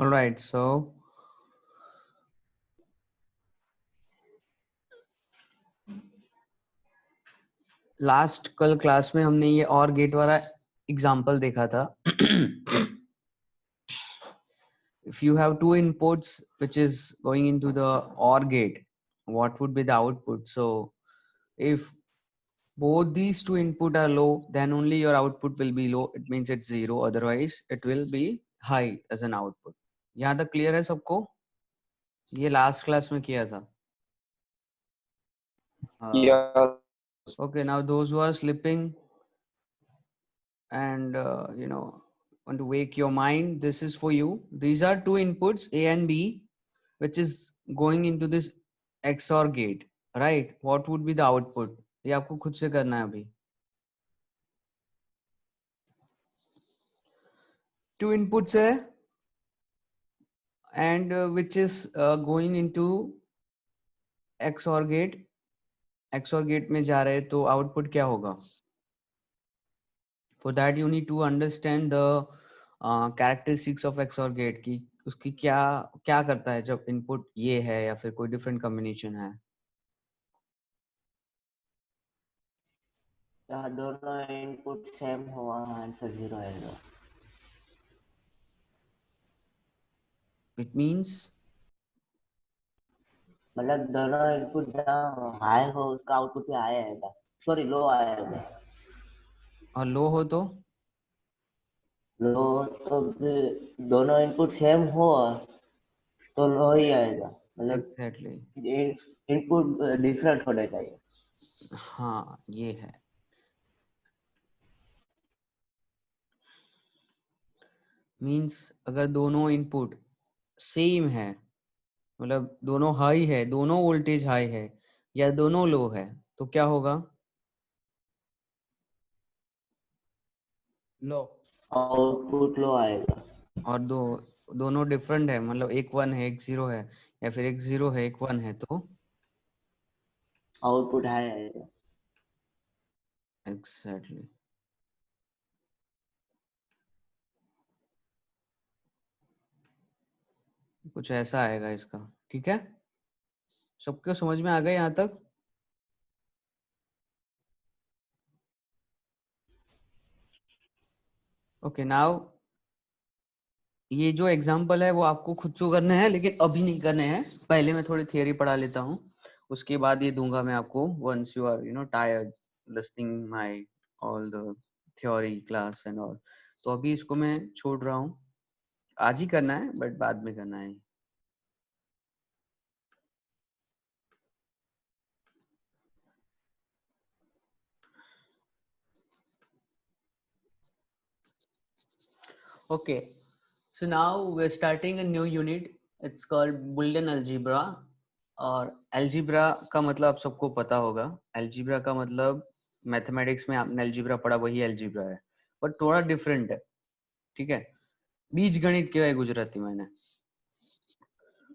All right, so last कल class में हमने ये और गेट वाला एग्जांपल देखा था. If you have two inputs which is going into the OR gate, what would be the output? So if both these two input are low, then only your output will be low. It means it's zero, otherwise it will be high as an output. यहाँ तक clear है सबको? ये last class में किया था. Yes. Okay, now those who are sleeping and want to wake your mind, this is for you. These are two inputs, A and B, which is going into this XOR gate, right? What would be the output? ये आपको खुद से करना है अभी. Two inputs है and which is going into XOR gate. XOR gate में जा रहे हैं तो output क्या होगा? For that you need to understand the characteristics of XOR gate की उसकी क्या क्या करता है जब इनपुट ये है या फिर कोई डिफरेंट कॉम्बिनेशन है. दोनों इनपुट सेम हुआ आंसर 0 आएगा. It means मतलब दोनों इनपुट जहाँ हाई हो उसका आउटपुट भी हाई आएगा, सॉरी लो आएगा. और लो हो तो लो तो दोनों इनपुट सेम हो तो लो ही आएगा. मतलब एग्जैक्टली इनपुट डिफरेंट होने चाहिए. हाँ ये है. मींस अगर दोनों इनपुट सेम है, मतलब दोनों हाई है, दोनों वोल्टेज हाई है या दोनों लो है, तो क्या होगा? लो. आउटपुट लो आएगा. और दोनों डिफरेंट है, मतलब एक 1 है एक 0 है या फिर एक 0 है एक 1 है, तो आउटपुट हाई आएगा. एग्जैक्टली. कुछ ऐसा आएगा इसका. ठीक है, सबको समझ में आ गया यहाँ तक? ओके, नाउ ये जो एग्जांपल है वो आपको खुद से करने हैं, लेकिन अभी नहीं करने हैं. पहले मैं थोड़ी थियरी पढ़ा लेता हूँ, उसके बाद ये दूंगा मैं आपको. Once you are tired listening my all the theory class and all, तो अभी इसको मैं छोड़ रहा हूँ. आज ही करना है बट बाद में करना है. Okay, so now we're starting a new unit. It's called Boolean algebra. और algebra का मतलब आप सबको पता होगा. algebra का मतलब मैथमेटिक्स में आपने algebra पढ़ा, वही algebra है, पर थोड़ा डिफरेंट है. ठीक है, बीज गणित क्या है गुजराती मैंने,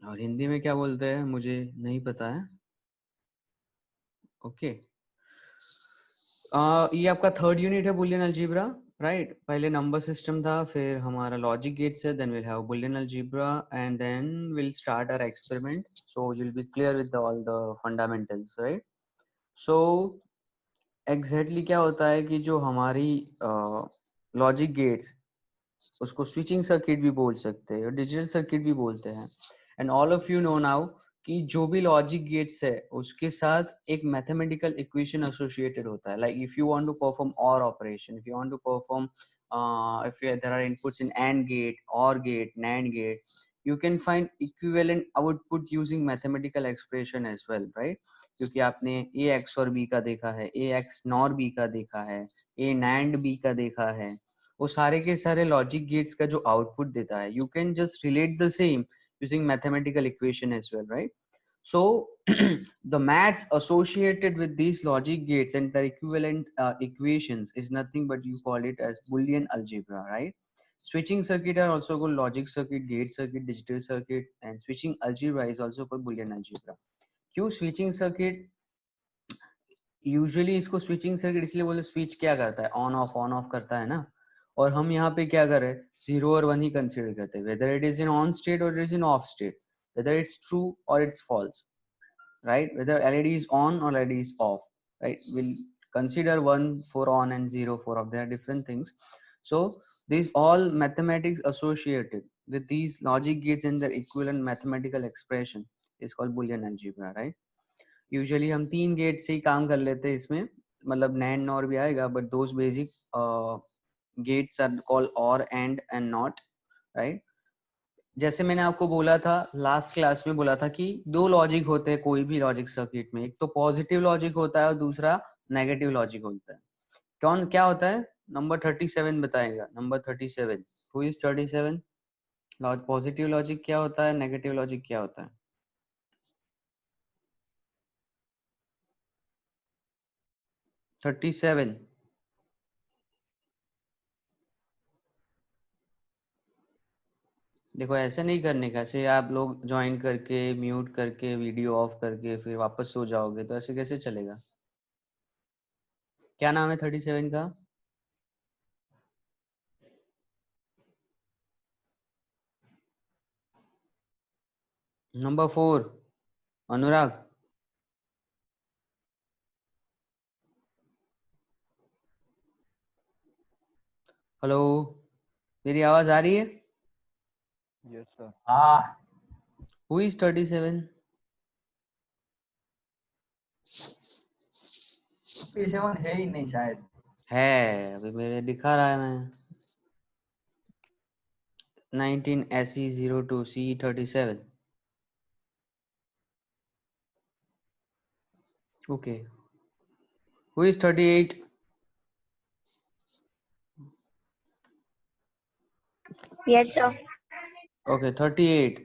और हिंदी में क्या बोलते हैं मुझे नहीं पता है. ओके, ये आपका थर्ड यूनिट है बुलियन अलजेब्रा, राइट? पहले नंबर सिस्टम था, फिर हमारा लॉजिक गेट्स है, then will have Boolean algebra and then will start our experiment. So you will be clear with all the fundamentals, right? So exactly क्या होता है कि जो हमारी लॉजिक गेट्स, उसको स्विचिंग सर्किट भी बोल सकते हैं और डिजिटल सर्किट भी बोलते हैं. And all of you know now कि जो भी लॉजिक गेट्स है उसके साथ एक मैथमेटिकल इक्वेशन एसोसिएटेड होता है. Like if you want to perform और operation, if you want to perform if there are inputs in AND gate, OR gate, NAND gate, you can find equivalent output using mathematical expression as well, right? क्योंकि आपने A XOR B का देखा है, A XNOR B का देखा है, A NAND B का देखा है. वो सारे के सारे लॉजिक गेट्स का जो आउटपुट देता है, you can just relate the same using mathematical equation as well, right? So the maths associated with these logic gates and their equivalent equations is nothing but you call it as Boolean algebra, right? Switching circuit are also called logic circuit, gate circuit, digital circuit, and switching algebra is also called Boolean algebra. क्यों switching circuit? Usually इसको switching circuit इसलिए बोले, switch क्या करता है? On off करता है ना. और हम यहाँ पे क्या कर रहे हैं, 0 और 1 ही कंसीडर करते हैं, whether it is in on state or it is in off state, whether it's true or it's false, right? Whether LED is on or LED is off, right? We'll consider 1 for on and 0 for off. They are different things. So these all mathematics associated with these logic gates and their equivalent mathematical expression is called Boolean algebra, right? Usually हम 3 gate से ही काम कर लेते हैं इसमें, मतलब NAND NOR भी आएगा, but those basic gates are called OR, and NOT, right? जैसे मैंने आपको बोला था लास्ट क्लास में, बोला था कि दो लॉजिक होते हैं कोई भी लॉजिक सर्किट में, एक तो पॉजिटिव लॉजिक होता है और दूसरा नेगेटिव लॉजिक होता है। कौन क्या होता है? नंबर 37 बताएगा, number 37। Who is 37? Positive logic क्या होता है, नेगेटिव लॉजिक क्या होता है? Thirty seven. देखो ऐसे नहीं करने का, ऐसे आप लोग ज्वाइन करके म्यूट करके वीडियो ऑफ करके फिर वापस सो जाओगे तो ऐसे कैसे चलेगा? क्या नाम है 37 का? नंबर 4 अनुराग। हेलो, मेरी आवाज आ रही है? Yes sir. हाँ। Who is 37? 37 है ही नहीं शायद। है, अभी मेरे दिखा रहा है मैं 19 SE02 CE37। okay, who is 38? Yes sir. okay, 38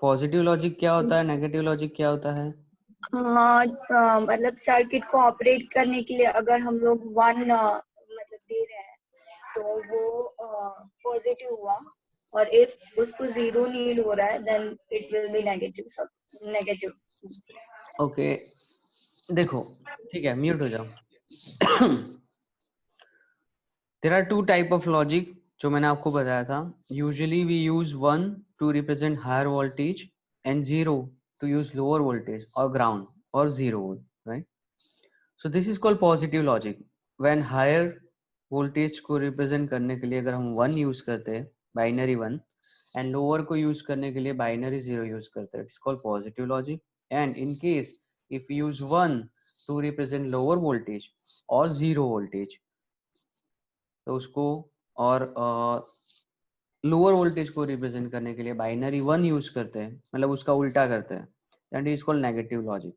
positive logic क्या होता है, नेगेटिव लॉजिक क्या होता है? मतलब सर्किट को ऑपरेट करने के लिए अगर हम लोग 1 मतलब दे रहे हैं तो वो पॉजिटिव हुआ, और इफ उसको 0 नीड हो रहा है then it will be negative negative. Okay देखो, ठीक है, म्यूट हो जाओ। There are two type of logic जो मैंने आपको बताया था। Usually we use 1 to represent higher voltage and 0 to use lower voltage और ग्राउंड और 0 volt, right? So this is called positive logic. When higher voltage को रिप्रेजेंट करने के लिए अगर हम 1 यूज करते हैं, बाइनरी 1, एंड लोअर को यूज करने के लिए बाइनरी 0 यूज करते हैं, it's called positive logic. And in case if you use 1 to represent lower voltage और 0 वोल्टेज, तो उसको, और लोअर वोल्टेज को रिप्रेजेंट करने के लिए बाइनरी 1 यूज करते हैं, मतलब उसका उल्टा करते हैं, that is called negative logic.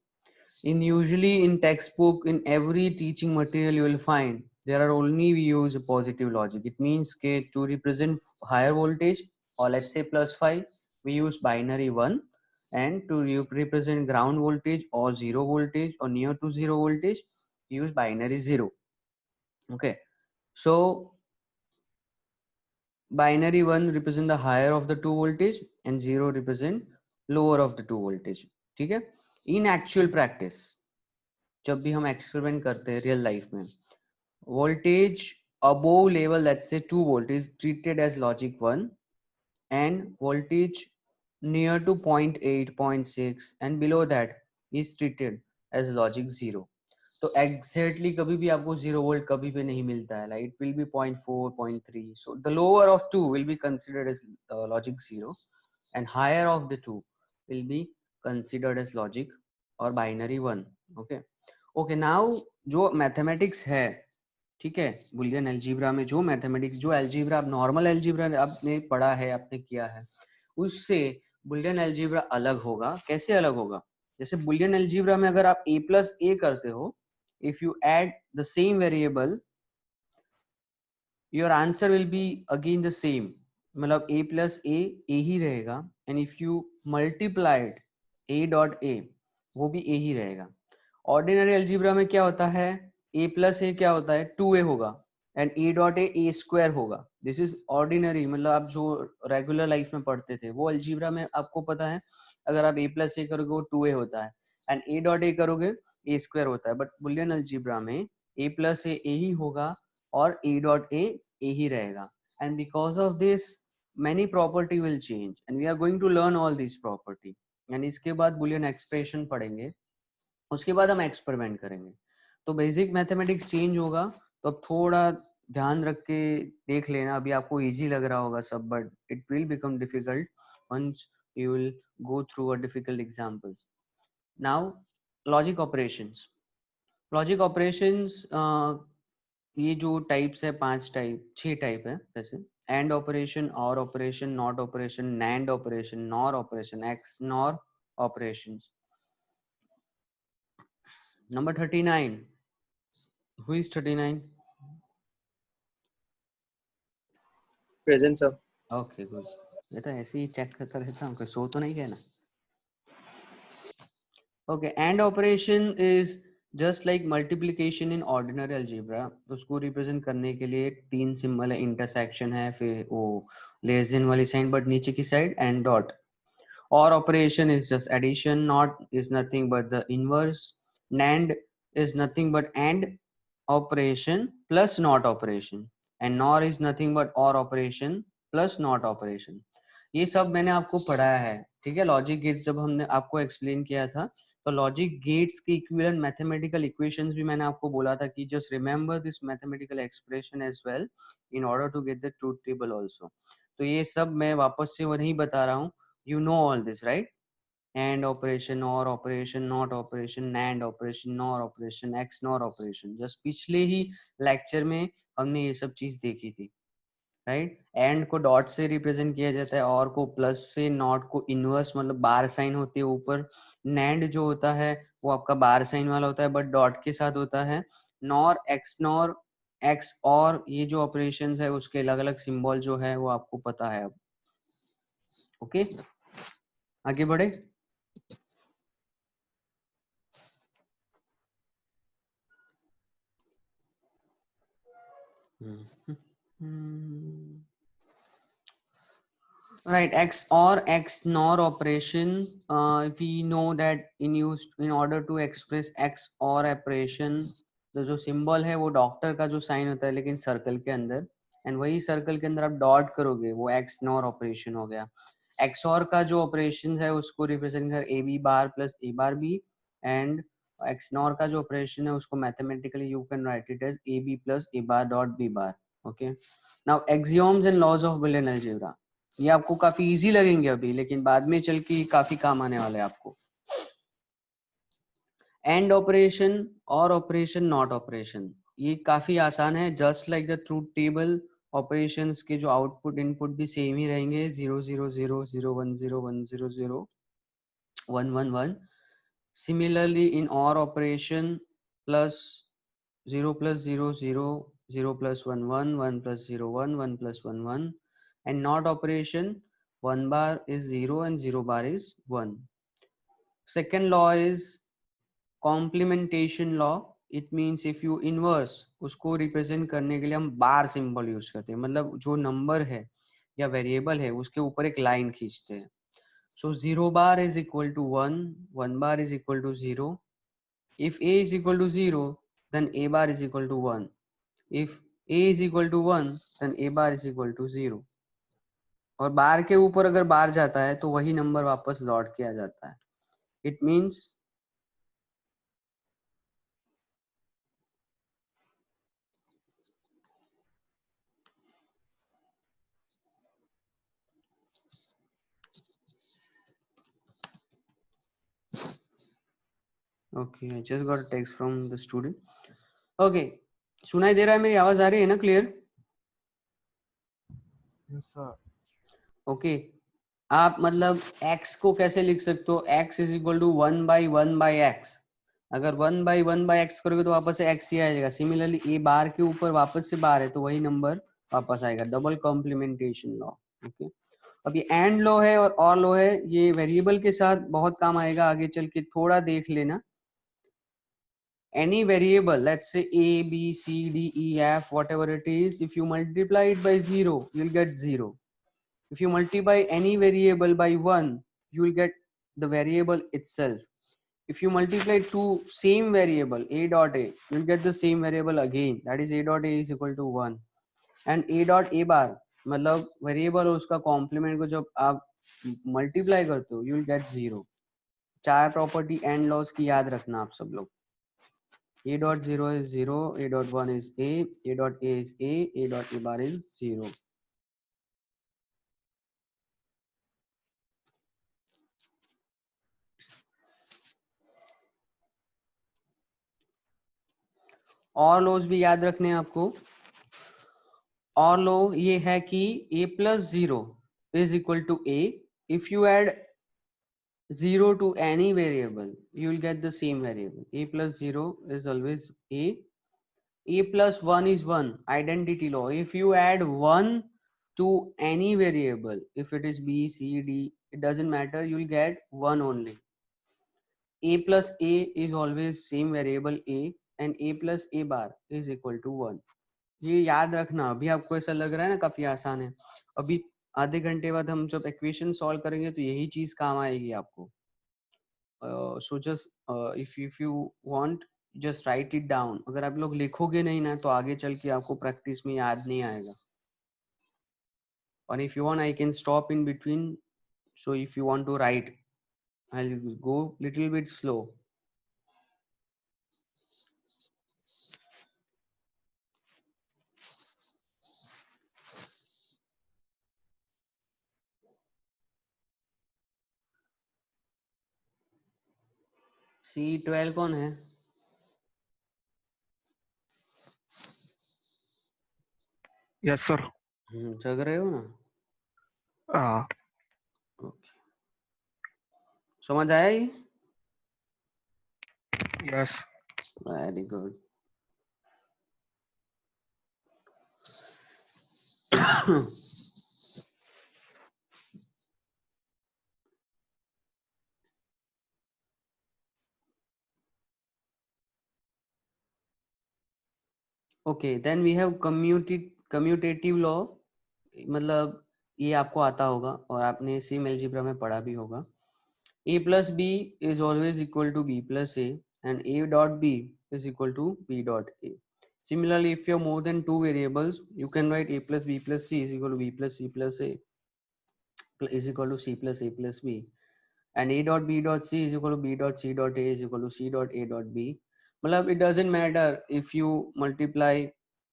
In usually in textbook, in every teaching material you will find there are only we use a positive logic. It means to represent higher voltage, or let's say +5, we use binary 1, and to represent ground voltage or 0 voltage or near to 0 voltage, use binary 0. Okay, so binary 1 represent the higher of the two voltage and 0 represent lower of the two voltage. ठीक है? In actual practice, जब भी हम experiment करते हैं real life में, voltage above level let's say 2 volt is treated as logic 1, and voltage near to 0.8 0.6 and below that is treated as logic 0। तो exactly कभी भी आपको 0 वोल्ट कभी भी नहीं मिलता है, like it will be 0.4 0.3, so the lower of 2 will be considered as logic 0 and higher of the two will be considered as logic or binary 1. okay okay now जो मैथमेटिक्स है, ठीक है, बुलियन एल्जीब्रा में जो मैथमेटिक्स, जो एल्जीब्रा आप normal एल्जीब्रा आपने पढ़ा है, आपने किया है, उससे बुलियन एल्जीब्रा अलग होगा। कैसे अलग होगा? जैसे बुलियन एल्जीब्रा में अगर आप a+a करते हो, if you add the same variable, your answer will be again the same, मतलब a plus a ही रहेगा, and if you multiplied a dot a, वो भी a ही रहेगा। ऑर्डिनरी अलजीब्रा में क्या होता है, a plus a क्या होता है, 2a होगा, and a dot a square होगा। दिस इज ऑर्डिनरी, मतलब आप जो रेगुलर लाइफ में पढ़ते थे वो अलजीब्रा में आपको पता है, अगर आप a plus a करोगे वो 2a होता है, एंड a dot a करोगे a स्क्वायर होता है। बट बुलियन अलजीब्रा में a plus a ही होगा और a dot a a ही रहेगा, and because of this many property will change and we are going to learn all these property, and इसके बाद boolean expression पढ़ेंगे, उसके बाद हम एक्सपेरिमेंट करेंगे। तो बेसिक मैथमेटिक्स चेंज होगा, तो अब थोड़ा ध्यान रख के देख लेना। अभी आपको इजी लग रहा होगा सब, but it will become difficult once you will go through a difficult examples. Now logic operations. Logic operations ये जो टाइप्स है 5 टाइप 6 टाइप है वैसे। एंड ऑपरेशन, और operation, not operation, NAND operation, nor operation, x nor operations. Number 39. Who is 39? Present, sir. Okay, good. ये तो ऐसे ही check करता रहता हूँ, कोई सो तो नहीं गया ना? Okay, and operation is just like multiplication in ordinary algebra. उसको रिप्रेजेंट करने के लिए 3 सिंबल है, इंटरसेक्शन है, फिर वो लेस देन वाली साइन बट नीचे की side, and dot. Or operation is just addition, not is nothing but the inverse, NAND is nothing but AND operation plus not operation, and NOR is nothing but OR operation plus not operation. ये सब मैंने आपको पढ़ाया है, ठीक है। Logic gates जब हमने आपको एक्सप्लेन किया था, तो लॉजिक गेट्स की इक्विवेलेंट मैथमेटिकल इक्वेशंस भी मैंने आपको बोला था कि just remember this mathematical expression as well in order to get the truth table also. तो ये सब मैं वापस से वही बता रहा हूँ। You know all this, right? And operation, or operation, not operation, NAND operation, NOR operation, XNOR operation. Just पिछले ही लेक्चर में हमने ये सब चीज देखी थी, राइट? एंड को डॉट से रिप्रेजेंट किया जाता है, और को प्लस से, नॉट को इनवर्स मतलब बार साइन होती है ऊपर, नैंड जो होता है वो आपका बार साइन वाला होता है बट डॉट के साथ होता है, नॉर, एक्सनॉर, एक्स और ये जो ऑपरेशंस है उसके अलग अलग सिंबल जो है वो आपको पता है अब। ओके, आगे बढ़े। Right, X or X NOR operation. We know that in order to express X or operation, तो जो सिंबल है वो डॉक्टर का जो साइन होता है लेकिन सर्कल के अंदर, एंड वही सर्कल के अंदर आप डॉट करोगे, वो X NOR ऑपरेशन हो गया। XOR का जो ऑपरेशन है उसको रिप्रेजेंट कर AB bar plus A bar B, and XNOR का जो ऑपरेशन है उसको mathematically you can write it as AB plus A bar dot B bar. Okay, now axioms and laws of Boolean algebra, ये आपको काफी easy लगेंगे अभी, लेकिन बाद में चल के काफी काम आने वाले हैं आपको। एंड ऑपरेशन, और ऑपरेशन, नॉट ऑपरेशन, ये काफी आसान है। Just like the truth table, operations के जो आउटपुट इनपुट भी सेम ही रहेंगे, 0 0 0 0 1 0 1 0 0 1 1 1। सिमिलरली इन और operation, plus 0 plus 0 0 0 plus 1 1 1 plus 0 1 1 plus 1 1, and not operation, 1 bar is 0 and 0 bar is 1. Second law is complementation law. It means if you inverse, उसको represent करने के लिए हम बार सिंबल यूज करते हैं, मतलब जो नंबर है या वेरिएबल है उसके ऊपर एक लाइन खींचते हैं। So 0 bar is equal to 1, 1 bar is equal to 0. If a is equal to 0, then a bar is equal to 1. If a is equal to 1, then a bar is equal to 0. और बार के ऊपर अगर बार जाता है तो वही number वापस लौट के आ जाता है। It means okay, I just got a text from the student. Okay, सुनाई दे रहा है? मेरी आवाज आ रही है ना क्लियर? Yes, sir. ओके, आप मतलब x को कैसे लिख सकते हो? x is equal to 1 by x। अगर 1 बाई x करोगे तो वापस से x ही आएगा। सिमिलरली a बार के ऊपर वापस से बार है तो वही नंबर वापस आएगा। Double complementation law. ओके, अब ये एंड लॉ है और लॉ है, ये वेरिएबल के साथ बहुत काम आएगा आगे चल के, थोड़ा देख लेना। Any variable, let's say a, b, c, d, e, f, whatever it is, if you multiply it by 0, you'll get 0. If you multiply any variable by 1, you will get the variable itself. If you multiply two same variable, a dot a, you'll get the same variable again, that is a dot a is equal to 1. And A dot A bar मतलब variable और उसका complement को जब आप multiply करते हो you will gate 0। 4 property and loss की याद रखना आप सब लोग। a dot 0 is 0, a dot 1 is a dot a is a dot a bar is 0। और लॉस भी याद रखने हैं आपको। और लो ये है कि a plus 0 is equal to a। if you add 0 to any variable you will get the same variable। a plus 0 is always a plus 1 is 1, identity law। if you add 1 to any variable, if it is b c d, it doesn't matter, you will get 1 only। a plus a is always same variable a and a plus a bar is equal to 1। ये याद रखना। अभी आपको ऐसा लग रहा है ना काफी आसान है, अभी आधे घंटे बाद हम जब इक्वेशन सॉल्व करेंगे तो यही चीज काम आएगी आपको। So just if you want just right it down. अगर आप लोग लिखोगे नहीं ना तो आगे चल के आपको प्रैक्टिस में याद नहीं आएगा। और if you want I can stop in between. So if you want to write I will go little bit slow. C12 कौन है? Yes, sir. जग रहे हो ना? ओके, समझ आया ये? Yes. Very good. Okay then we have commutative law. मतलब ये आपको आता होगा और आपने सेम अलजेब्रा में पढ़ा भी होगा। a plus b is always equal to b plus a and a dot b is equal to b dot a। Similarly, if you have more than two variables, you can write a plus b plus c is equal to b plus c plus a is equal to c plus a plus b, and a dot b dot c is equal to b dot c dot a is equal to c dot a dot b। मतलब it doesn't matter if you multiply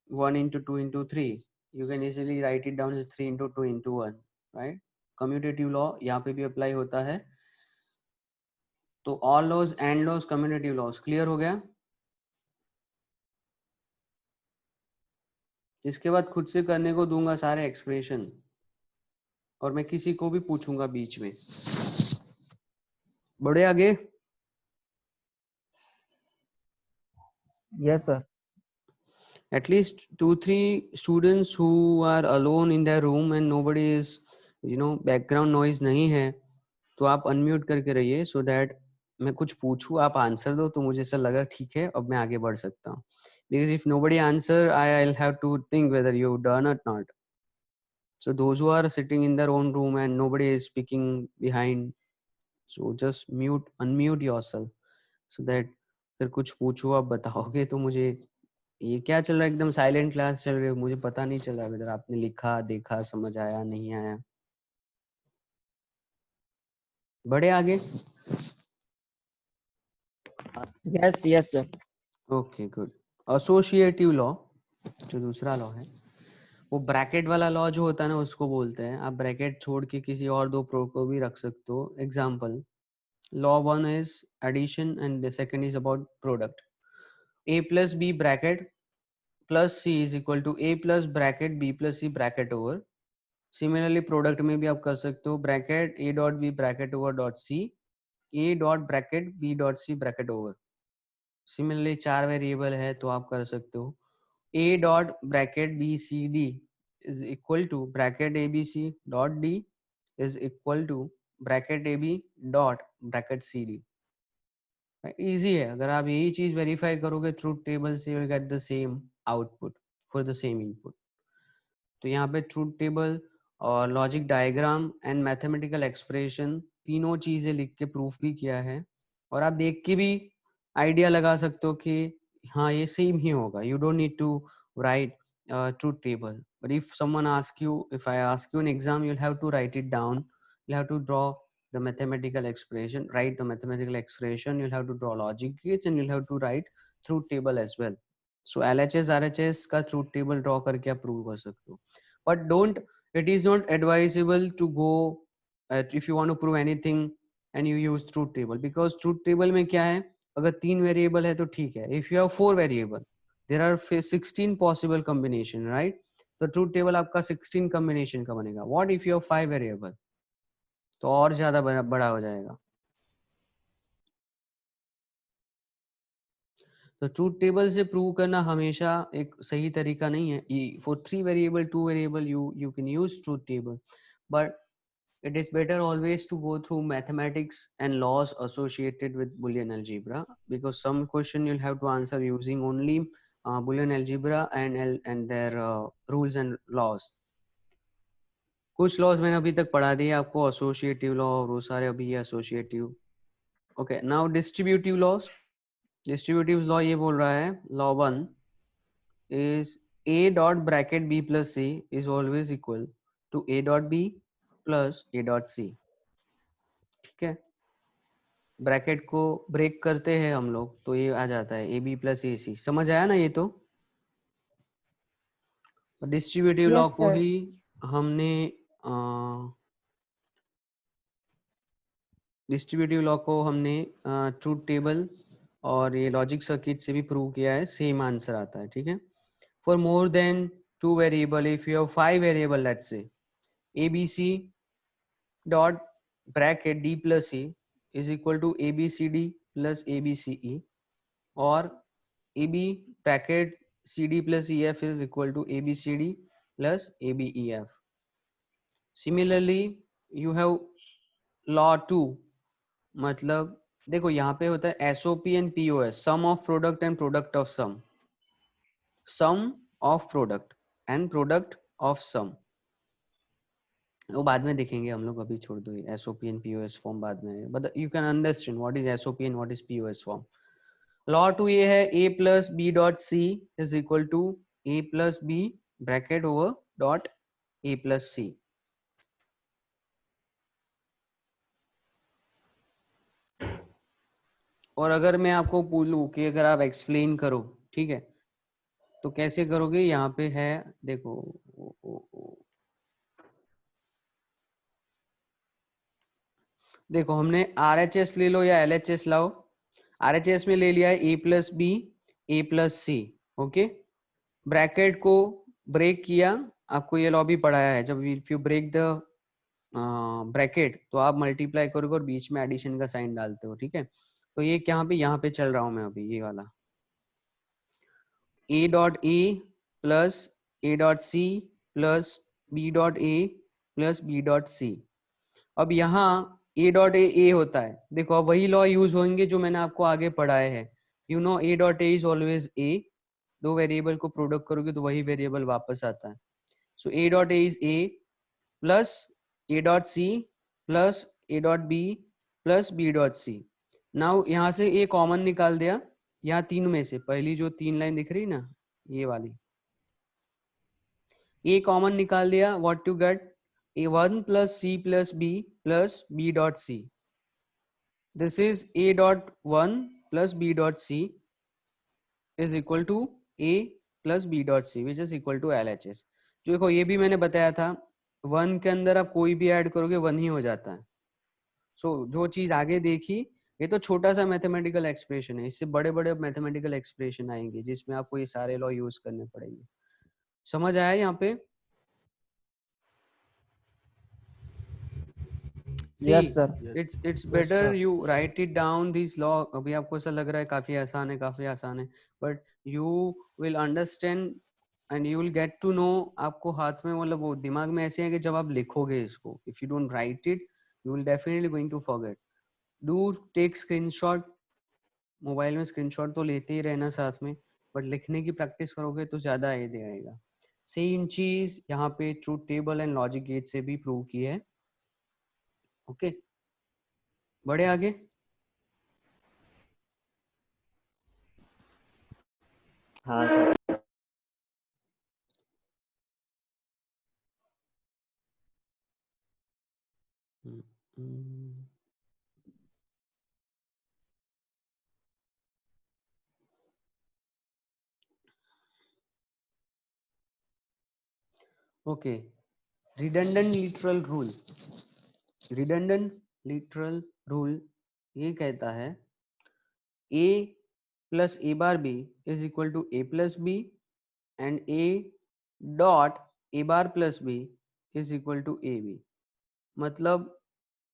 1 into 2 into 3, you can easily write it down as 3 into 2 into 1, right? Commutative law यहाँ पे भी apply होता है। तो all laws and laws commutative laws clear हो गया। इसके बाद खुद से करने को दूंगा सारे एक्सप्रेशन और मैं किसी को भी पूछूंगा बीच में। बढ़े आगे। Yes, sir. At least 2-3 students who are alone in their room and nobody is background noise नहीं है, तो आप अनम्यूट करके रहिए so that मैं कुछ पूछूं आप आंसर दो तो मुझे ऐसा लगा ठीक है अब मैं आगे बढ़ सकता हूँ। Because if nobody answer, I'll have to think whether you done or not। So those who are sitting in their own room and nobody is speaking behind, so just unmute yourself so that फिर कुछ पूछो आप बताओगे तो मुझे ये क्या चल रहा है, एकदम साइलेंट क्लास चल रही है, मुझे पता नहीं चल रहा whether आपने लिखा देखा समझ आया नहीं आया। बढ़े आगे। Yes, yes, sir. Okay good. Associative law जो दूसरा लॉ है वो ब्रैकेट वाला लॉ जो होता है ना उसको बोलते हैं। आप ब्रैकेट छोड़ के किसी और दो प्रो को भी रख सकते हो। Example law 1 is addition and the second is about product. a plus b bracket plus c is equal to a plus bracket b plus c bracket over। Similarly product में भी आप कर सकते हो bracket a dot b bracket over dot c, a dot bracket b dot c bracket over. Similarly 4 variable है तो आप कर सकते हो a dot bracket b c d is equal to bracket a b c dot d is equal to bracket a b dot bracket c d। Easy है। अगर आप यही चीज वेरीफाई करोगे थ्रू टेबल से, you will get the same output for the same input. तो यहाँ पे ट्रूथ टेबल और logic diagram and mathematical expression तीनों चीजें लिख के प्रूफ भी किया है और आप देख के भी आइडिया लगा सकते हो कि हाँ ये सेम ही होगा। You don't need to write truth table. But if someone asks you, if I ask you an exam, you'll have to write it down. You'll have to draw the mathematical expression, write the mathematical expression. You'll have to draw logic gates, and you'll have to write truth table as well. So LHS RHS का truth table draw करके आप prove कर सकते हो. But don't. It is not advisable to go if you want to prove anything and you use truth table, because truth table में क्या है, अगर 3 वेरिएबल है तो ठीक है. If you have 4 variable, there are 16 possible combination, right? तो truth table आपका 16 combination का बनेगा. What if you have 5 variable? तो और ज्यादा बड़ा हो जाएगा. तो ट्रूथ टेबल से प्रूव करना हमेशा एक सही तरीका नहीं है. For 3 variable 2 variable you can use truth table, but it is better always to go through mathematics and laws associated with Boolean algebra, because some question you'll have to answer using only Boolean algebra and their rules and laws. कुछ laws मैंने अभी तक पढ़ा दिए आपको, associative law और वो सारे अभी ये associative. Okay, now distributive laws. Distributive law ये बोल रहा है, law 1 is a dot bracket b plus c is always equal to a dot b plus a dot c. ठीक है, ब्रैकेट को ब्रेक करते हैं हम लोग तो ये आ जाता है ए बी प्लस ए सी. समझ आया ना ये? तो डिस्ट्रीब्यूटिव लॉ Yes, को sir. ही हमने डिस्ट्रीब्यूटिव लॉ को हमने ट्रूथ टेबल और ये लॉजिक सर्किट से भी प्रूव किया है. सेम आंसर आता है. ठीक है, for more than 2 variable, if you have 5 variable, let's say abc dot bracket d plus e is equal to abcd plus abce, or ab bracket cd plus ef is equal to abcd plus abef. Similarly you have law 2, मतलब देखो यहाँ पे होता है SOP and POS, sum of product and product of sum, sum of product and product of sum. वो बाद में देखेंगे हम लोग, अभी छोड़ दो ये SOP and POS फॉर्म बाद में. But you can understand what is SOP and what is POS form. Law 2 ये है a plus b dot c is equal to a plus b bracket over dot a plus c. और अगर मैं आपको बोलूं कि अगर आप एक्सप्लेन करो, ठीक है, तो कैसे करोगे? यहाँ पे है देखो, देखो हमने RHS ले लो या LHS लाओ. RHS में ले लिया है a plus B a plus C. Okay, bracket को ब्रेक किया, आपको ये लॉ भी पढ़ाया है. जब if you break the bracket तो आप मल्टीप्लाई करोगे और बीच में एडिशन का साइन डालते हो. ठीक है, तो ये यहाँ पे चल रहा हूं मैं अभी, ये वाला a dot a plus a dot c plus b dot a plus b dot c. अब यहाँ a डॉट a होता है. देखो अब वही लॉ यूज होंगे जो मैंने आपको आगे पढ़ाए हैं. You know a dot a is always a. दो वेरिएबल को प्रोडक्ट करोगे तो वही वेरिएबल वापस आता है. सो a dot a is a plus a dot c plus a dot b plus b dot c. Now यहाँ से a कॉमन निकाल दिया. यहाँ तीन में से पहली जो 3 लाइन दिख रही ना, ये वाली a कॉमन निकाल दिया. What to get? a1 plus c plus b plus b dot c. This is a dot 1 plus b dot c is equal to a plus b dot c, which is equal to LHS. जो देखो ये भी मैंने बताया था, 1 के अंदर आप कोई भी ऐड करोगे 1 ही हो जाता है. सो जो चीज आगे देखी, ये तो छोटा सा मैथमेटिकल एक्सप्रेशन है. इससे बड़े बड़े मैथमेटिकल एक्सप्रेशन आएंगे जिसमें आपको ये सारे लॉ यूज करने पड़ेंगे. समझ आया यहाँ पे? Yes, sir. It's better you write it down these law. अभी आपको ऐसा लग रहा है काफी आसान है, काफी आसान है, but you will understand and you will get to know. आपको हाथ में मतलब वो दिमाग में ऐसे है कि जब आप लिखोगे इसको, if you don't write it, you will definitely going to forget. Do take screenshot. Mobile में स्क्रीनशॉट तो लेते ही रहना साथ में, बट लिखने की प्रैक्टिस करोगे तो ज्यादा आइडिया आएगा. सेम चीज यहाँ पे truth table and logic gate से भी प्रूव की है. ओके, बढ़े आगे. हाँ sir. Okay, redundant literal rule. Redundant literal rule ये कहता है a plus a bar b is equal to a plus b and a dot a bar plus b is equal to ab। मतलब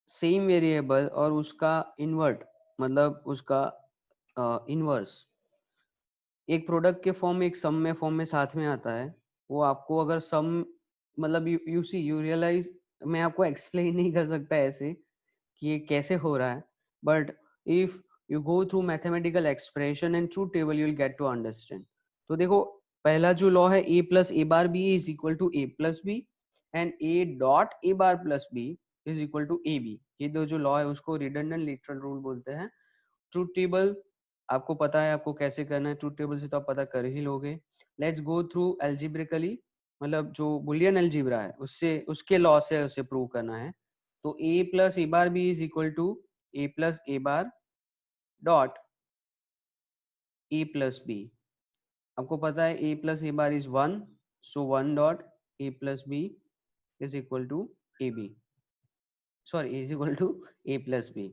same variable और उसका invert, मतलब उसका inverse एक product के फॉर्म में, एक सम में फॉर्म में साथ में आता है। वो आपको अगर सम मतलब यू सी यू रियलाइज, मैं आपको एक्सप्लेन नहीं कर सकता ऐसे कि ये कैसे हो रहा है, but if you go through mathematical expression and truth table you will get to understand. तो देखो पहला जो लॉ है a plus A bar B is equal to a plus B and a dot A bar plus B is equal to A B. ये दो जो law है उसको रिडंडेंट लिटरल रूल बोलते हैं। ट्रूथ टेबल आपको पता है आपको कैसे करना है, ट्रूथ टेबल से तो आप पता कर ही लोगे। लेट्स गो थ्रू एल्जेब्रिकली, मतलब जो बुलियन एल्जेब्रा है उससे, उसके लॉ से उसे प्रूव करना है। तो a plus A bar B is equal to a plus A bar dot a plus B. आपको पता है a plus A bar is 1, so 1 dot a plus B is equal to A B, sorry is equal to a plus B.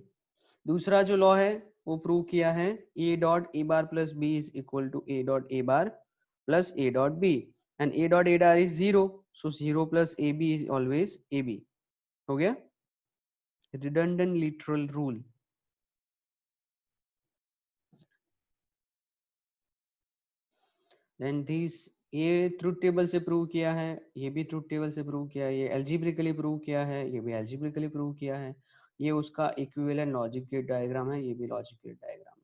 दूसरा जो law है वो prove किया है, a dot A bar plus B is equal to a dot A bar plus a dot b and a dot A bar is 0, so 0 plus A B is always A B. हो गया redundant literal rule. Then this, ये truth table से prove किया है, ये भी truth table से prove किया है, ये एल्जेब्रिकली प्रूव किया है, ये भी एल्जेब्रिकली प्रूव किया है। ये उसका इक्विवेलेंट लॉजिक गेट डायग्राम है, ये भी लॉजिक गेट डायग्राम है।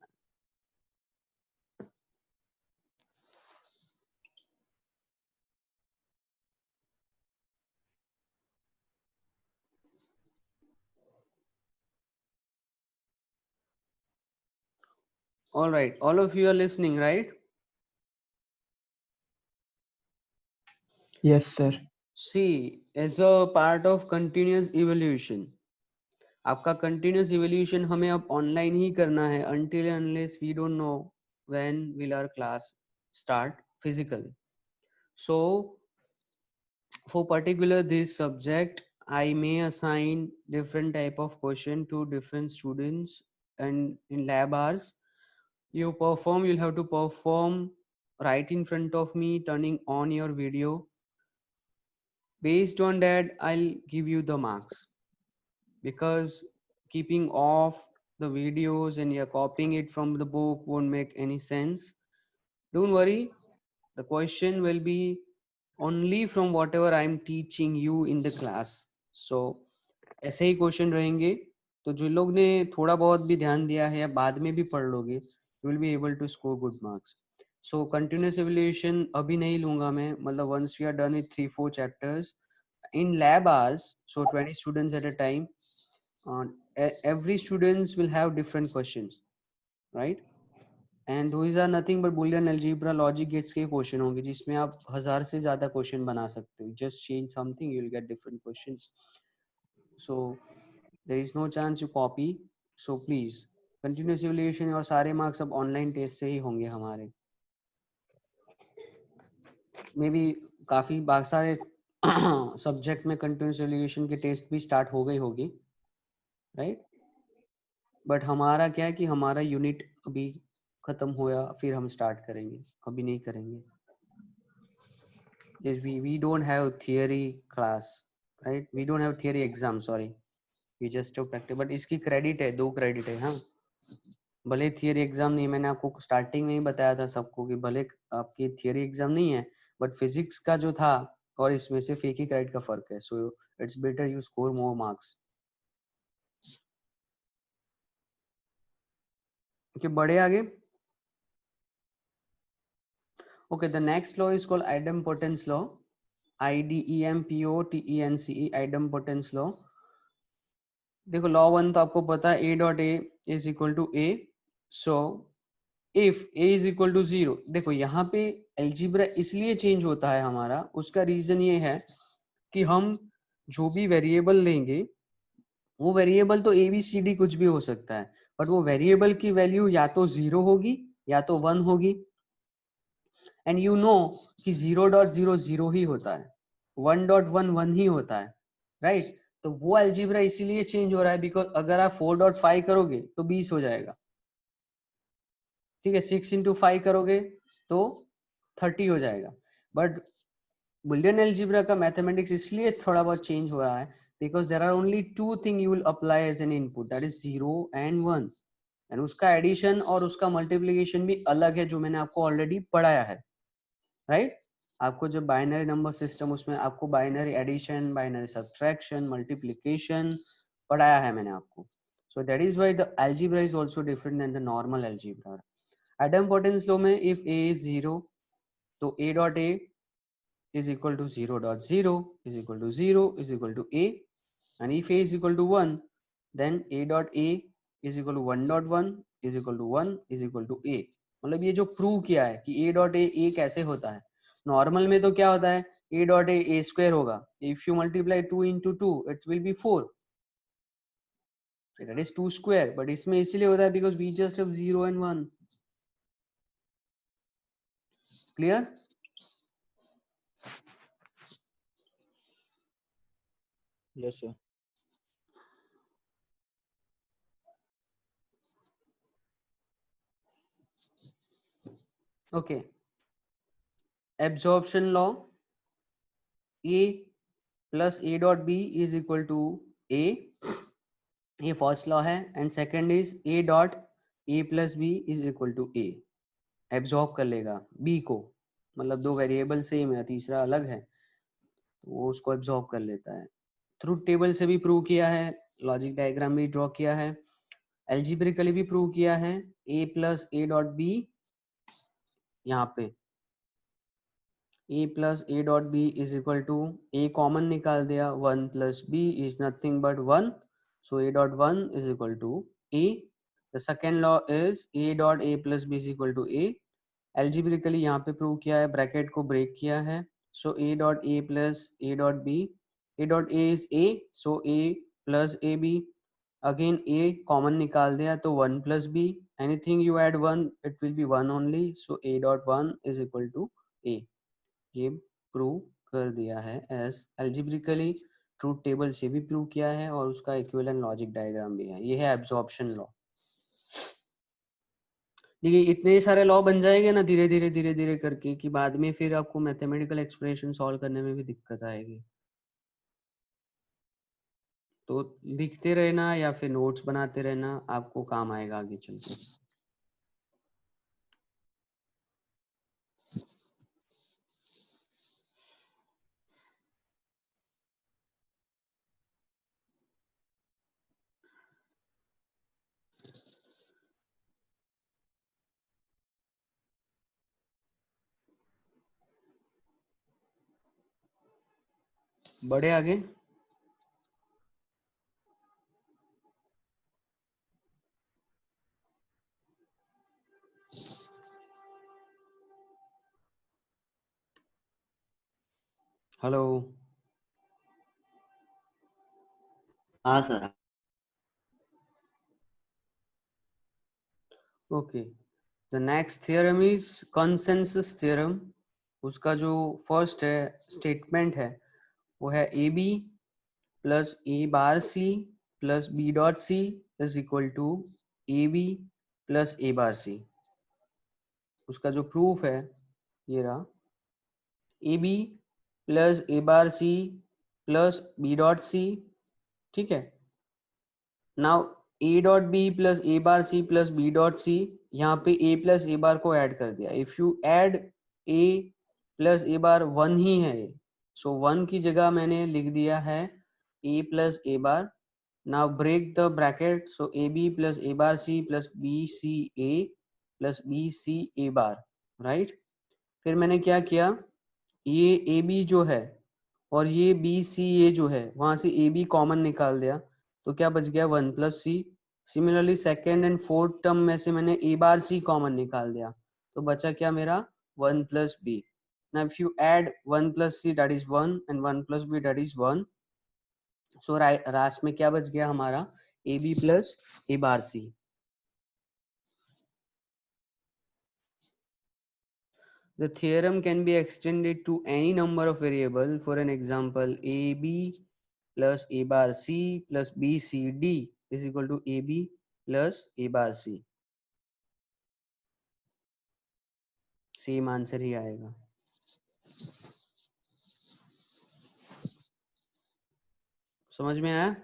All right, all of you are listening, right? Yes, sir. See, as a part of continuous evolution, आपका continuous evolution हमें अब online ही करना है until and unless we don't know when will our class start physically. So, for particular this subject, I may assign different type of question to different students, and in lab hours, you'll have to perform right in front of me, turning on your video. Based on that, I'll give you the marks, because keeping off the videos and you're copying it from the book won't make any sense. Don't worry, the question will be only from whatever I'm teaching you in the class. So ऐसे ही question रहेंगे, तो जो लोग ने थोड़ा बहुत भी ध्यान दिया है या बाद में भी पढ़ लोगे, you will be able to score good marks. So continuous evaluation अभी नहीं लूंगा मैं, मतलब once we are done with 3-4 chapters in lab hours, so 20 students at a time, every students will have different questions, right? And those are nothing but boolean algebra logic gates के question होंगे जिसमें आप 1000 से ज्यादा question बना सकते हो। just change something, you will get different questions, so there is no chance you copy. So please, continuous evaluation और सारे मार्क्स अब ऑनलाइन टेस्ट से ही होंगे हमारे। मे बी काफी सारे सब्जेक्ट में कंटिन्यूस एवल्यूएशन के टेस्ट भी स्टार्ट हो गई होगी, राइट? बट हमारा क्या है कि हमारा यूनिट अभी खत्म होया फिर हम स्टार्ट करेंगे, अभी नहीं करेंगे। we don't have theory class, right? We don't have theory exam, sorry, we just have practice, but इसकी क्रेडिट है, 2 क्रेडिट है। हाँ, भले थियरी एग्जाम नहीं, मैंने आपको स्टार्टिंग में ही बताया था सबको कि भले आपकी थियरी एग्जाम नहीं है, बट फिजिक्स का जो था और इसमें सिर्फ एक ही क्रेडिट का फर्क है, so it's better you score more marks. Okay, बढ़े आगे। Okay, the next law is called idempotence law, IDEMPOTENCE, idempotence law. देखो लॉ 1 तो आपको पता है, A dot A is equal to A, so if a is equal to 0, देखो यहाँ पे एल्जीब्रा इसलिए चेंज होता है हमारा, उसका रीजन ये है कि हम जो भी वेरिएबल लेंगे वो वेरिएबल तो ए बी सी डी कुछ भी हो सकता है, बट वो वेरिएबल की वैल्यू या तो 0 होगी या तो 1 होगी। एंड यू नो कि 0.0 0 ही होता है, 1.1 1 ही होता है, राइट? तो वो अलजेब्रा इसीलिए चेंज हो रहा है बिकॉज अगर आप 4.5 करोगे तो 20 हो जाएगा, ठीक है। 6 into 5 करोगे तो 30 हो जाएगा। बट बुलियन अलजेब्रा का मैथमेटिक्स इसलिए थोड़ा बहुत चेंज हो रहा है because there are only two thing you will apply as an input, that is 0 and 1, and उसका एडिशन और उसका मल्टीप्लिकेशन भी अलग है जो मैंने आपको ऑलरेडी पढ़ाया है, राइट? आपको जो बाइनरी नंबर सिस्टम, उसमें आपको binary addition, binary subtraction, multiplication पढ़ाया है मैंने आपको। So that is why the algebra is also different than the normal algebra. Idempotence law में इफ a is 0 तो a dot a is equal to 0.0 is equal to 0 is equal to a, and if a is equal to 1 then a dot a is equal to 1.1 is equal to 1 is equal to a। मतलब ये जो prove किया है कि a dot a कैसे होता है, normal में तो क्या होता है, a dot a स्क्वायर होगा, if you multiply 2 into 2 it will be 4, that is 2 square, but इसमें इसीलिए होता है because we just have 0 and 1। clear? Yes, sir. okay, absorption law, a plus a dot b is equal to a, ये first law है, and second is a dot a plus B is equal to a, absorb कर लेगा b को, मतलब दो variable same है, तीसरा अलग है, तो वो उसको एब्जॉर्ब कर लेता है। ट्रुथ टेबल से भी प्रूव किया है, लॉजिक डायग्राम भी ड्रॉ किया है, एल्जेब्रिकली भी प्रूव किया है, a plus a dot b, यहाँ पे a plus a dot b is equal to, a common निकाल दिया, 1 plus b is nothing but 1, so a dot 1 is equal to a। the second law is a dot a plus b is equal to a, algebraically यहाँ पे prove किया है, bracket को break किया है, so a dot a plus a dot b, a dot a is a, so a plus ab, again a common निकाल दिया तो 1 plus b, anything you add 1 it will be 1 only, so a dot 1 is equal to a। ये prove कर दिया है as algebraically, truth table से भी prove किया है, और उसका इक्विवेलेंट लॉजिक डायग्राम भी है। ये है एब्जॉर्प्शन लॉ। देखिए इतने सारे लॉ बन जाएंगे ना धीरे धीरे धीरे धीरे करके कि बाद में फिर आपको मैथमेटिकल एक्सप्रेशन सॉल्व करने में भी दिक्कत आएगी। तो लिखते रहना या फिर नोट्स बनाते रहना, आपको काम आएगा आगे चल के। बढ़े आगे। हेलो। हाँ sir. Okay, the next theorem is consensus theorem. उसका जो फर्स्ट है स्टेटमेंट है वो है A B plus A bar C plus B dot C is equal to A B plus A bar C. उसका जो प्रूफ है ये रहा, A B plus A bar C plus B dot C, ठीक है। Now A dot B plus A bar C plus B dot C, यहाँ पे ए plus A बार को ऐड कर दिया, if you add A plus A bar 1 ही है, सो 1 की जगह मैंने लिख दिया है A plus A bar. Now break the bracket, so A B plus A bar C plus B C A plus B C A bar, right. फिर मैंने क्या किया, ये ए बी जो है और ये बी सी ए जो है, वहां से ए बी कॉमन निकाल दिया तो क्या बच गया 1 plus C. Similarly second and fourth term में से मैंने ए बार सी कॉमन निकाल दिया तो बचा क्या मेरा 1 plus B. Now if you add 1 plus C that is 1 and 1 plus B that is 1, so last में क्या बच गया हमारा, A B plus A bar C. The theorem can be extended to any number of variable. For an example, AB plus A bar C plus BCD is equal to AB plus A bar C. Same answer ही आएगा. समझ में आया?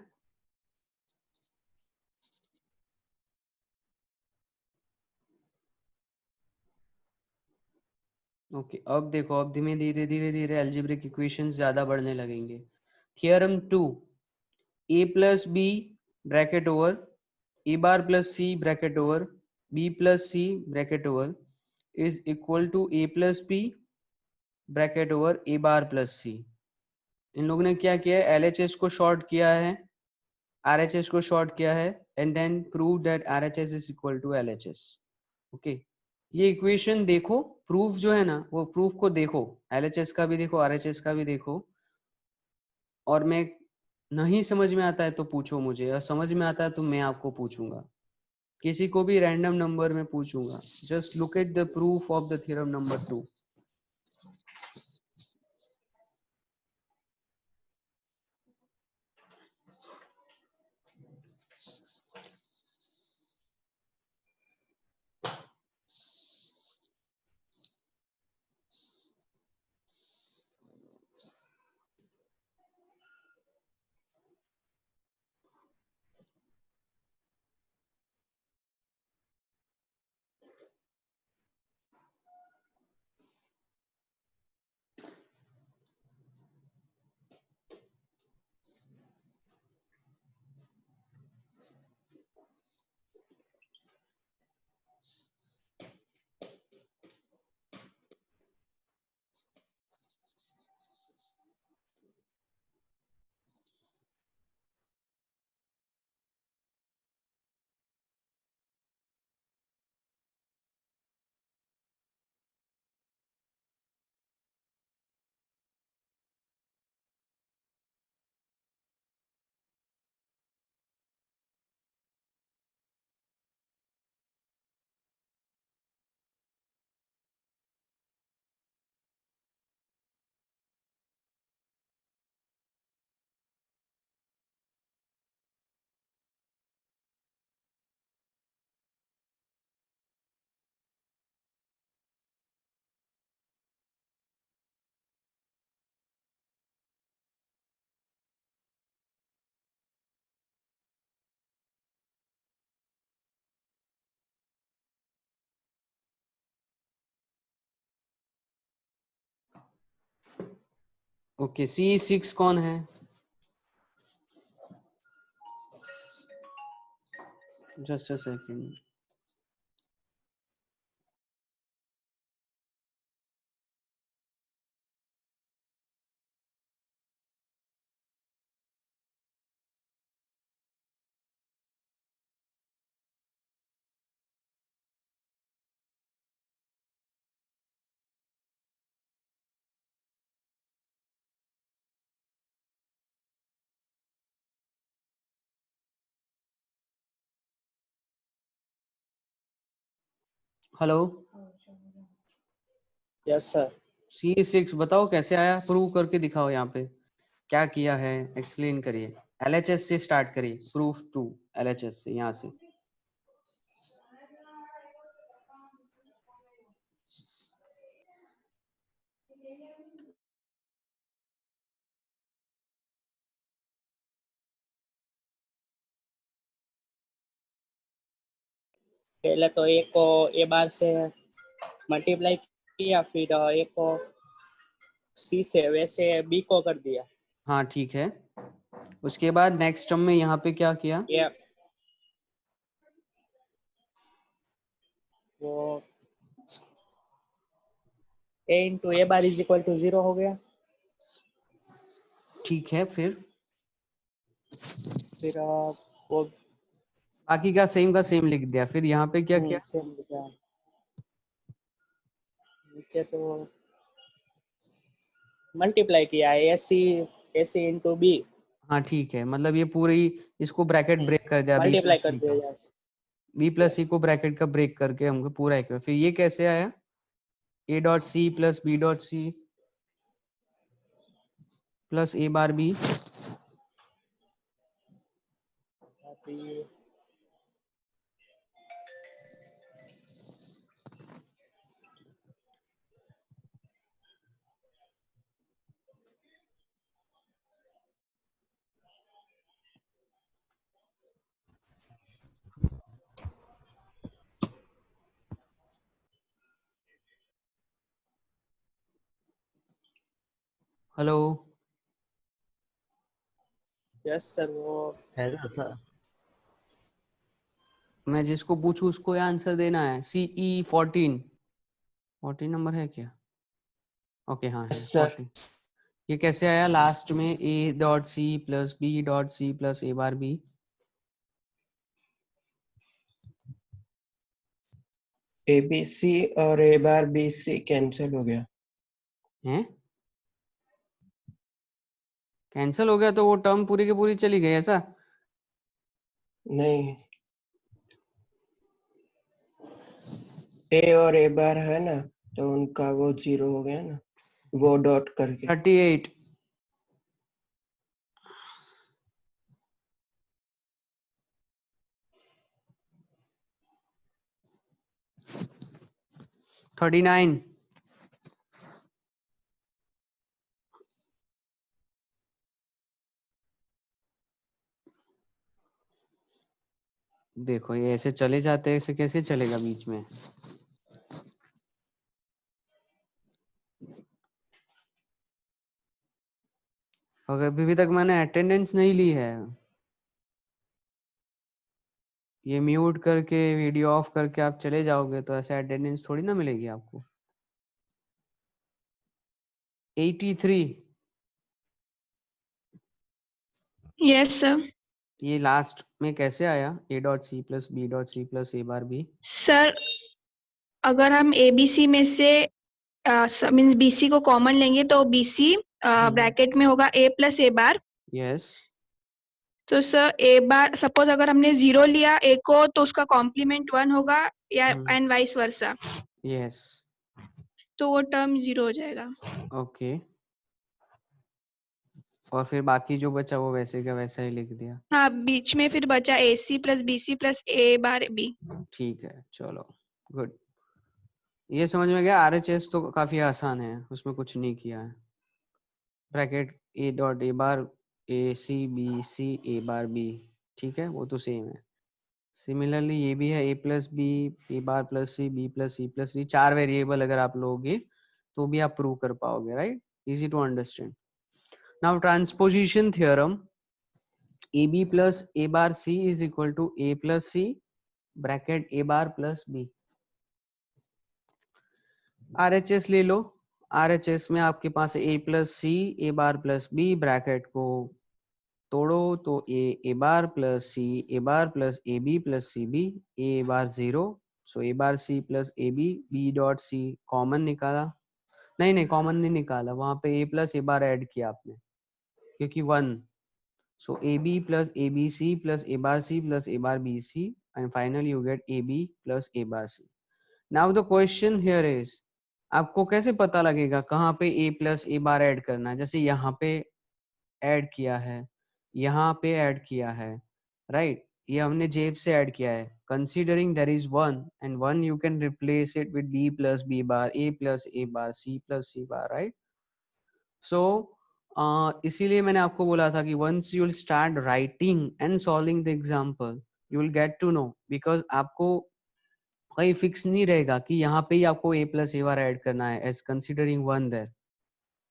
Okay अब देखो, अब धीमे धीरे धीरे धीरे अलजेब्रिक इक्वेशंस ज्यादा बढ़ने लगेंगे. Theorem 2, a plus B bracket over A bar plus C bracket over B plus C bracket over is equal to A plus B bracket over A bar plus C. इन लोगों ने क्या किया है, LHS को शॉर्ट किया है, RHS को शॉर्ट किया है, and then prove that RHS is equal to LHS. Okay ये इक्वेशन देखो, प्रूफ जो है ना वो प्रूफ को देखो, LHS का भी देखो RHS का भी देखो, और मैं नहीं समझ में आता है तो पूछो मुझे, और समझ में आता है तो मैं आपको पूछूंगा, किसी को भी रैंडम नंबर में पूछूंगा. Just look at the proof of the theorem number 2. Okay C6 कौन है? Just a second. Hello Yes, sir. C6 बताओ कैसे आया, प्रूव करके दिखाओ. यहाँ पे क्या किया है एक्सप्लेन करिए. LHS से स्टार्ट करिए, प्रूफ 2 LHS से, यहाँ से. पहले तो एक को ए बार से मल्टीप्लाई किया, फिर एक को सी से वैसे बी को कर दिया. हाँ ठीक है. उसके बाद नेक्स्ट टर्म में यहाँ पे क्या किया? ये वो A into A bar is equal to 0 हो गया. ठीक है, फिर वो बाकी का सेम लिख दिया. फिर यहाँ पे क्या किया? सेम लिखा. नीचे तो मल्टीप्लाई किया ए सी इंटू बी. हाँ ठीक है, मतलब ये पूरी इसको ब्रैकेट ब्रेक कर दिया बी मल्टीप्लाई प्लस कर सी दिया का, यहाँ से। B plus C Yes. को ब्रैकेट का ब्रेक करके हमको पूरा एक, फिर ये कैसे आया A dot C plus B dot C plus A bar B, अभी हेलो यस सर, वो हेलो सर। मैं जिसको पूछूं उसको ये आंसर देना है, CE 14 नंबर है क्या? ओके हाँ है 14। ये कैसे आया लास्ट में A dot C plus B dot C plus A bar B? A B C और A bar B C cancel हो गया। हैं कैंसिल हो गया तो वो टर्म पूरी की पूरी चली गई ऐसा? नहीं, ए और ए बार है ना, तो उनका वो 0 हो गया ना, वो डॉट करके। 38 39 देखो ये ऐसे चले जाते हैं, ऐसे कैसे चलेगा बीच में? अगर अभी तक मैंने अटेंडेंस नहीं ली है, ये म्यूट करके वीडियो ऑफ करके आप चले जाओगे तो ऐसे अटेंडेंस थोड़ी ना मिलेगी आपको। 83 यस सर। ये लास्ट में कैसे आया A dot C plus B dot C plus A bar B? Sir अगर हम ए बी सी में से मीन्स बी सी को कॉमन लेंगे तो बी सी ब्रैकेट में होगा ए प्लस ए बार। यस तो सर ए बार सपोज अगर हमने 0 लिया ए को तो उसका कॉम्प्लीमेंट 1 होगा या एंड वाइस वर्सा, यस तो वो टर्म 0 हो जाएगा। ओके, और फिर बाकी जो बचा वो वैसे का वैसा ही लिख दिया। हाँ, बीच में फिर बचा ए सी प्लस ए बार बी। ठीक है चलो गुड, ये समझ में गया। RHS तो काफी आसान है, उसमें कुछ नहीं किया है। Bracket A dot A bar A C B C A bar B, ठीक है वो तो सेम है। सिमिलरली ये भी है A plus B A bar plus C B plus C plus D, 4 variable अगर आप लोगे तो भी आप प्रूव कर पाओगे, right? Easy to understand. Now transposition theorem, A B plus A bar C is equal to A plus C bracket A bar plus B. RHS ले लो, RHS में आपके पास A plus C A bar plus B, bracket को तोड़ो तो ए bar plus C A bar plus A B plus C B, A bar 0, so A bar C plus A B, B dot C common निकाला, नहीं common नहीं निकाला, वहां पे ए plus A bar add किया आपने क्योंकि 1, so A B plus A B C plus A bar C plus A bar B C and finally you get A B plus A bar C. Now the question here is, आपको कैसे पता लगेगा कहाँ पे ए plus A bar add करना है? जैसे यहाँ पे ऐड किया है, यहाँ पे ऐड किया है, राइट? ये हमने जेब से ऐड किया है, considering there is 1 and 1 you can replace it with B plus B bar A plus A bar C plus C bar, right? So इसीलिए मैंने आपको बोला था कि once you will start writing and solving the example you will get to know, because आपको कहीं fix नहीं रहेगा कि यहाँ पे ही आपको ए प्लस ए बार ऐड करना है एज कंसिडरिंग 1 देयर,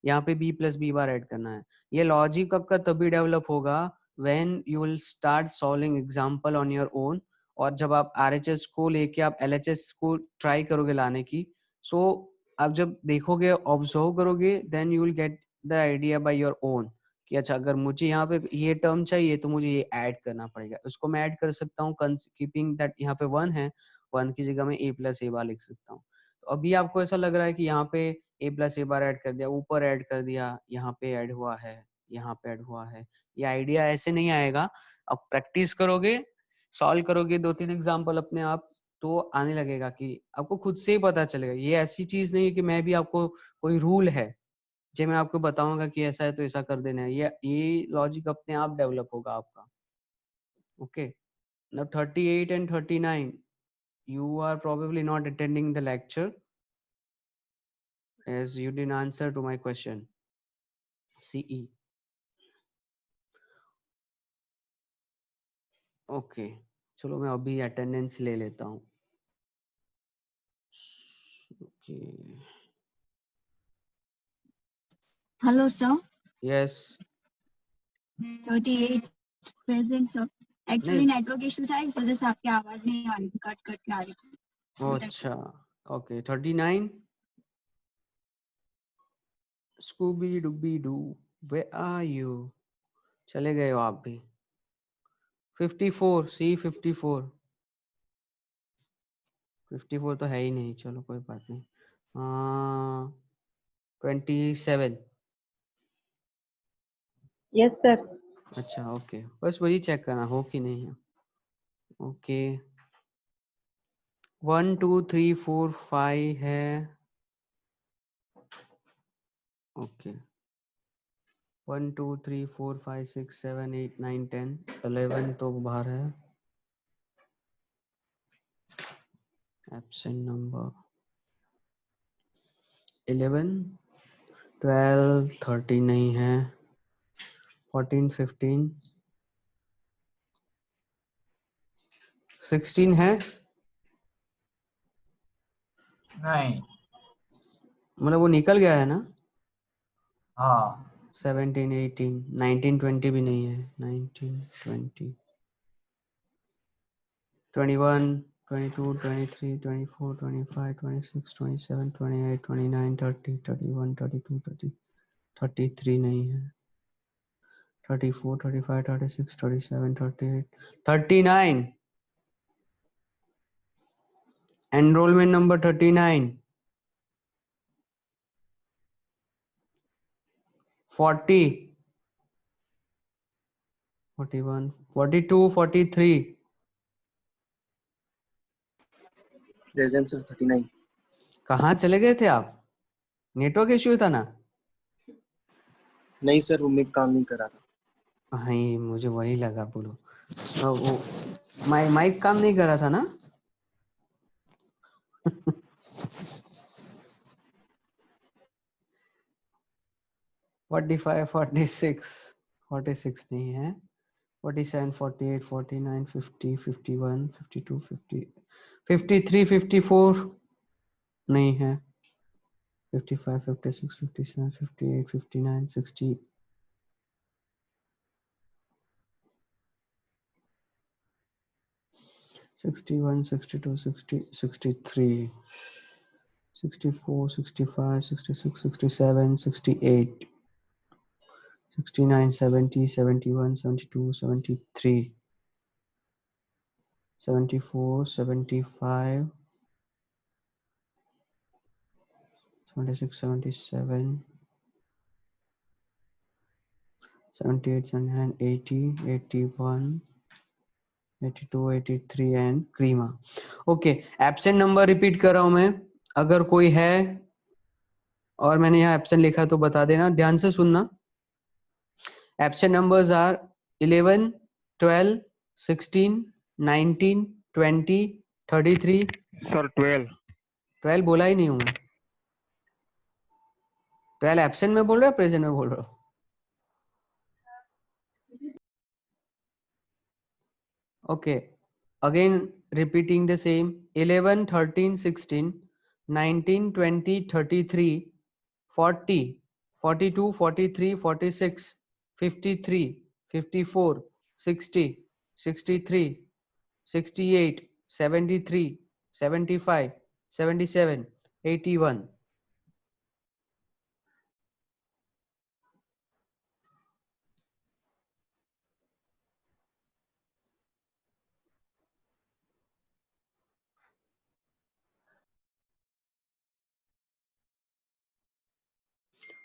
यहाँ पे B plus B bar add करना है। ये लॉजिक आपका तभी डेवलप होगा when you will start solving example on your own, और जब आप RHS को लेके आप LHS को ट्राई करोगे लाने की, सो आप जब देखोगे ऑब्जर्व करोगे then you will get the idea by your own कि अच्छा अगर मुझे यहाँ पे ये टर्म चाहिए तो मुझे ये ऐड करना पड़ेगा, उसको मैं ऐड कर सकता हूँ कीपिंग दैट यहाँ पे 1 है, 1 की जगह में ए प्लस ए बार लिख सकता हूँ। तो अभी आपको ऐसा लग रहा है कि यहाँ पे ए प्लस ए बार ऐड कर दिया, ऊपर ऐड कर दिया, यहाँ पे ऐड हुआ है, यहाँ पे ऐड हुआ है। ये आइडिया ऐसे नहीं आएगा, अब प्रैक्टिस करोगे, सॉल्व करोगे 2-3 एग्जाम्पल अपने आप, तो आने लगेगा कि आपको खुद से ही पता चलेगा। ये ऐसी चीज नहीं है कि मैं भी आपको कोई रूल है जो मैं आपको बताऊंगा कि ऐसा है तो ऐसा कर देना है, ये लॉजिक अपने आप डेवलप होगा आपका। Okay, now 38 and 39 you are probably not attending the lecture as you didn't answer to my question. CE. Okay, चलो मैं अभी अटेंडेंस ले लेता हूँ। Okay, hello sir. Yes. 38 present sir. Actually नहीं, नेटवर्क इशू था, इस वजह से आपकी आवाज नहीं आ रही थी, कट कट के आ रही थी। So that's अच्छा, ओके। 39 स्कूबी डूबी डू, वेयर आर यू? चले गए हो आप भी। 54 सी 54 54 तो है ही नहीं, चलो कोई बात नहीं। 27। Yes sir. अच्छा ओके, बस वही चेक करना हो कि नहीं है। ओके, 1 2 3 4 5 है। ओके, 1 2 3 4 5 6 7 8 9 10 11 तो बाहर है। एब्सेंट नंबर 11 12 13 नहीं है। 14 15 16 है। नहीं। मतलब वो निकल गया है ना। हाँ 17 18 19 20 भी नहीं है। 19 20 21 22 23 24 25 26 27 28 29 30 31 32 30 33 नहीं है। 34 35 36 37 38 39 enrollment number 39 40 41 42 43 प्रेजेंट सर 39। कहाँ चले गए थे आप? नेटवर्क इश्यू था ना? नहीं सर, वो मिक काम नहीं कर रहा था। हाँ, मुझे वही लगा। बोलो, वो माइक काम नहीं कर रहा था ना? 45 46 46 नहीं है। 47 48 49 50 51 52 50 53 54 नहीं है। 55 56 57 58 59 60 61 62 60 63 64 65 66 67 68 69 70 71 72 73 74 75 76 77 78 79 80 81 82 83 एंड क्रीमा। ओके, एब्सेंट नंबर रिपीट कर रहा हूं मैं, अगर कोई है और मैंने यहाँ एब्सेंट लिखा तो बता देना, ध्यान से सुनना। Absent numbers are 11 12 16 19 20 33। सर 12। 12 बोला ही नहीं हूं मैं। 12 एब्सेंट में बोल रहा है, प्रेजेंट में बोल रहा हूँ? Okay, again repeating the same: 11 13 16 19 20 33 40 42 43 46 53 54 60 63 68 73 75 77 81।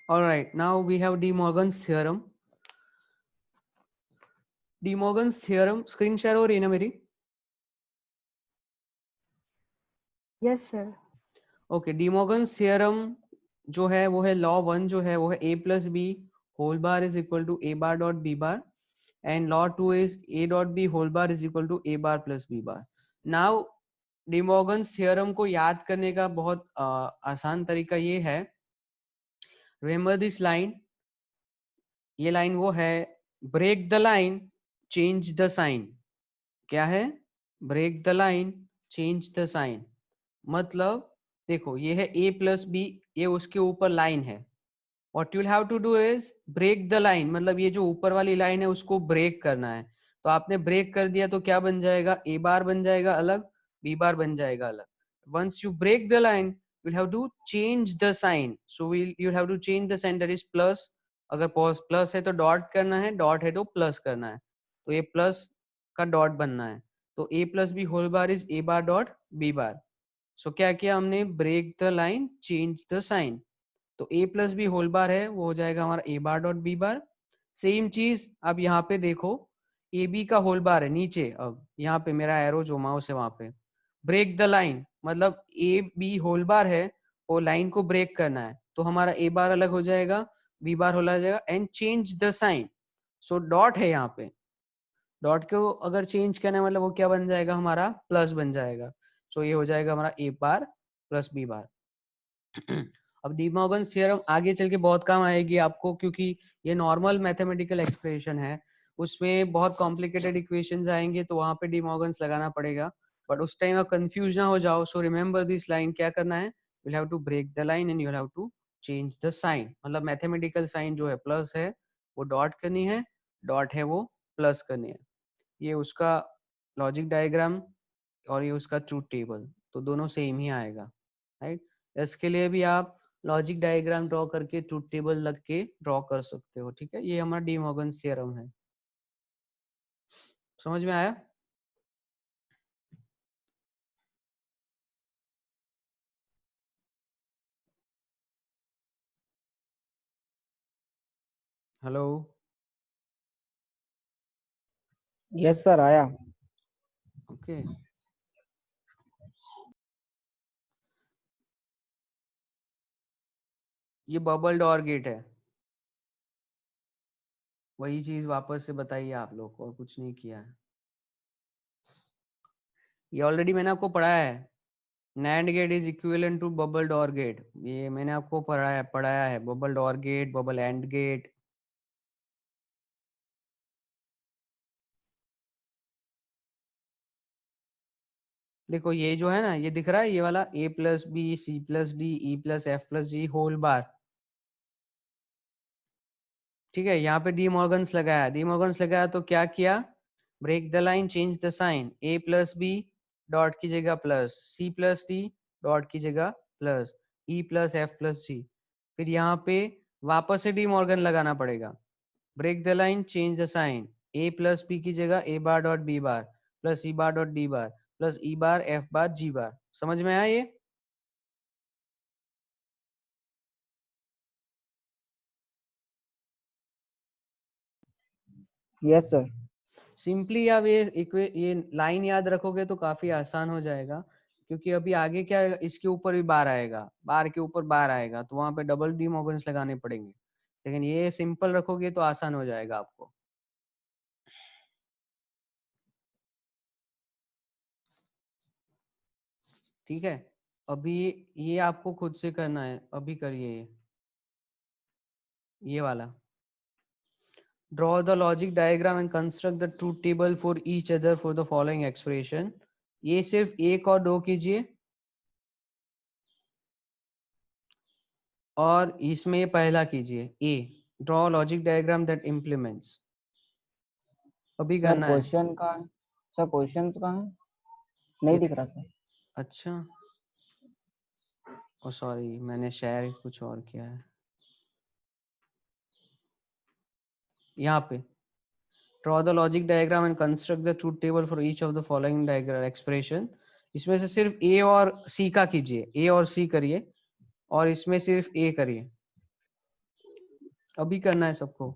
All right, now we have De Morgan's theorem. D Morgan's theorem screen share हो रही है ना मेरी? Yes sir. Okay, D Morgan's theorem जो है वो है लॉ 1 जो है वो है a plus B whole bar is equal to a bar dot b bar, and law 2 is a dot b whole bar is equal to a bar plus b bar. Now De Morgan's theorem को याद करने का बहुत आसान तरीका ये है, remember this line, ये लाइन वो है, break the line change the sign. क्या है? Break the line change the sign. मतलब देखो ये है a प्लस बी, ये उसके ऊपर लाइन है, what you will have to do is break the line, मतलब ये जो ऊपर वाली लाइन है उसको ब्रेक करना है। तो आपने ब्रेक कर दिया तो क्या बन जाएगा? a बार बन जाएगा अलग, b बार बन जाएगा अलग। Once you break the line you will have to change the sign, so you have to change the sign, that is plus, अगर प्लस है तो डॉट करना है, डॉट है तो प्लस करना है, तो ये प्लस का डॉट बनना है। तो a plus B whole bar is a bar dot b bar. So क्या किया हमने? Break the line change the sign. तो a plus B whole bar है वो हो जाएगा हमारा a bar dot b bar. Same चीज अब यहाँ पे देखो, ए बी का होल बार है नीचे, अब यहाँ पे मेरा एरो जो माउस है वहां पे, ब्रेक द लाइन मतलब ए बी होल बार है, वो लाइन को ब्रेक करना है, तो हमारा ए बार अलग हो जाएगा, बी बार हो जाएगा, and change the sign. So dot है यहाँ पे, डॉट को अगर चेंज करना है मतलब वो क्या बन जाएगा? हमारा प्लस बन जाएगा। सो ये हो जाएगा हमारा ए बार प्लस बी बार। अब डी मॉर्गन्स थ्योरम आगे चल के बहुत काम आएगी आपको, क्योंकि ये नॉर्मल मैथमेटिकल एक्सप्रेशन है, उसमें बहुत कॉम्प्लिकेटेड इक्वेशंस आएंगे तो वहां पे डी मॉर्गन्स लगाना पड़ेगा, बट उस टाइम आप कंफ्यूज ना हो जाओ। सो रिमेंबर दिस लाइन, क्या करना है? You have to break the line and you have to change the sign, मतलब मैथमेटिकल साइन जो है प्लस है वो डॉट करनी है, डॉट है वो प्लस करनी है। ये उसका लॉजिक डायग्राम और ये उसका ट्रूथ टेबल, तो दोनों सेम ही आएगा, राइट। इसके लिए भी आप लॉजिक डायग्राम ड्रॉ करके ट्रूथ टेबल लग के ड्रॉ कर सकते हो, ठीक है। ये हमारा डी मॉर्गन्स थ्योरम है, समझ में आया? हेलो, यस सर आया। ओके। ये बबल डोर गेट है, वही चीज वापस से बताइए आप लोग को, और कुछ नहीं किया है। ये ऑलरेडी मैंने आपको पढ़ाया है, NAND gate is equivalent to bubbled OR gate, ये मैंने आपको पढ़ाया है, bubbled OR gate, bubbled AND gate. देखो ये जो है ना, ये दिख रहा है ये वाला a plus B C plus D E plus F plus G whole bar, ठीक है। यहाँ पे डी मॉर्गन्स लगाया, डी मॉर्गन्स लगाया तो क्या किया? Break the line change the sign, a plus B dot की जगह plus, C plus D dot की जगह plus, E plus F plus G. फिर यहाँ पे वापस से डी मॉर्गन लगाना पड़ेगा, break the line change the sign, a plus B की जगह a bar dot B bar plus E bar dot D bar plus E bar F bar G bar. समझ में आया ये? Yes sir. सिंपली आप ये लाइन याद रखोगे तो काफी आसान हो जाएगा, क्योंकि अभी आगे क्या है, इसके ऊपर भी बार आएगा, बार के ऊपर बार आएगा, तो वहां पे डबल डी मॉर्गन्स लगाने पड़ेंगे, लेकिन ये सिंपल रखोगे तो आसान हो जाएगा आपको। ठीक है, अभी ये आपको खुद से करना है, अभी करिए ये वाला, draw the logic diagram and construct the truth table for each other for the following expression। ये सिर्फ एक और दो कीजिए, और इसमें ये पहला कीजिए a, draw logic diagram that implements। अभी सर करना है। क्वेश्चन कहाँ है? सर क्वेश्चंस कहाँ है? नहीं दिख रहा सर। अच्छा, ओ सॉरी, मैंने शेयर कुछ और किया है। यहाँ पे draw the logic diagram and construct the truth table for each of the following diagram expression। इसमें से सिर्फ a और c का कीजिए, a और c करिए, और इसमें सिर्फ a करिए। अभी करना है सबको।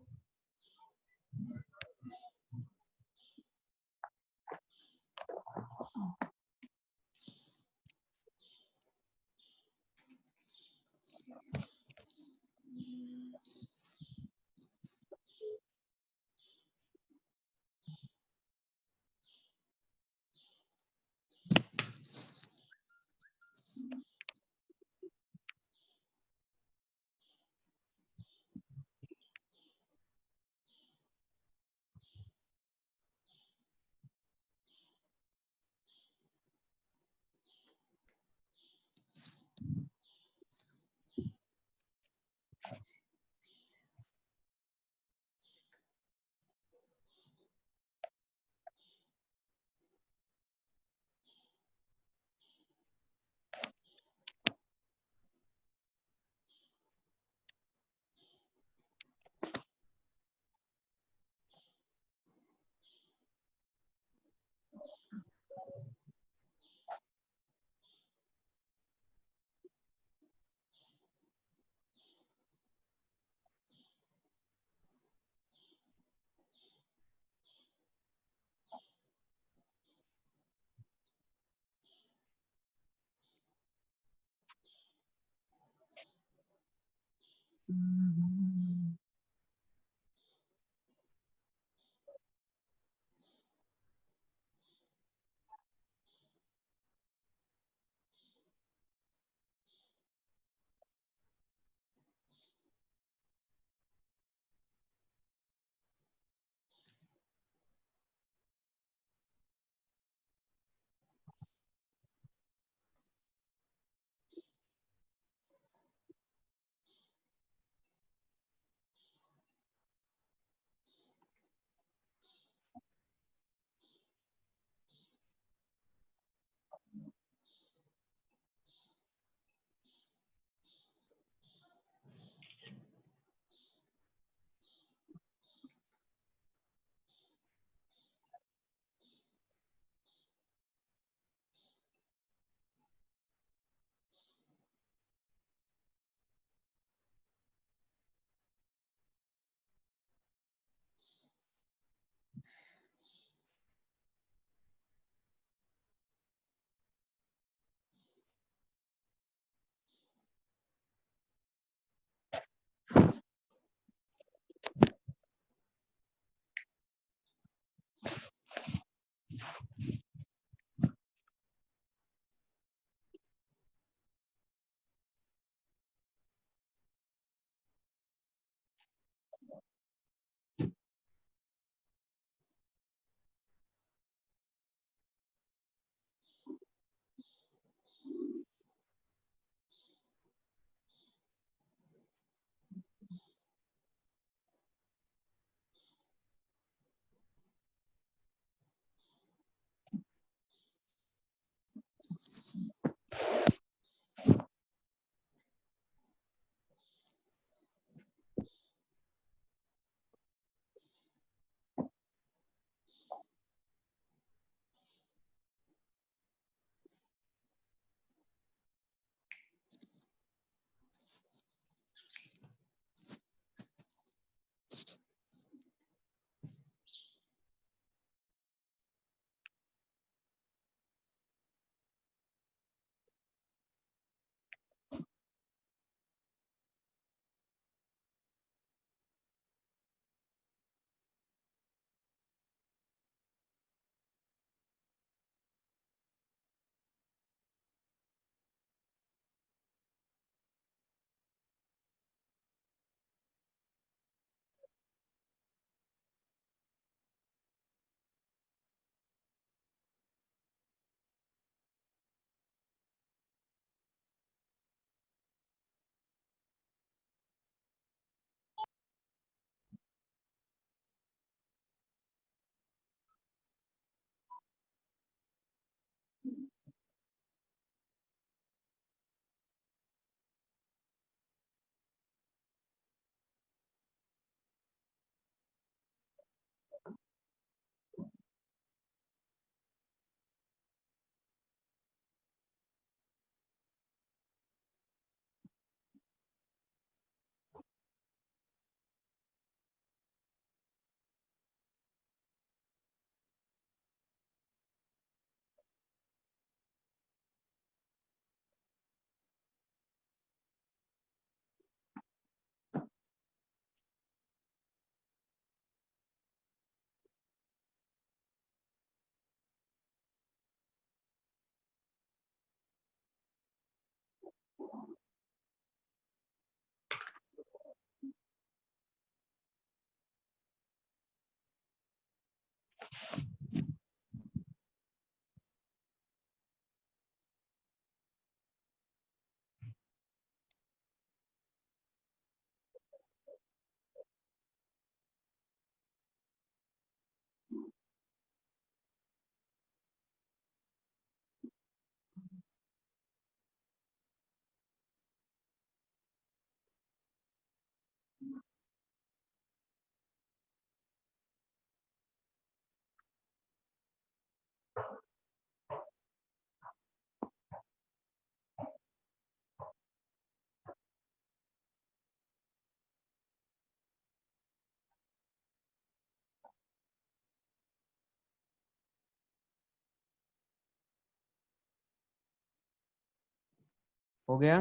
हो गया?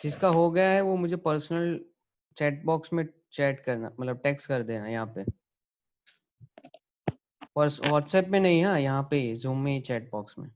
जिसका हो गया है वो मुझे पर्सनल चैट बॉक्स में चैट करना, मतलब टेक्स्ट कर देना यहाँ पे, व्हाट्सएप में नहीं, हाँ यहाँ पे जूम में ही चैट बॉक्स में।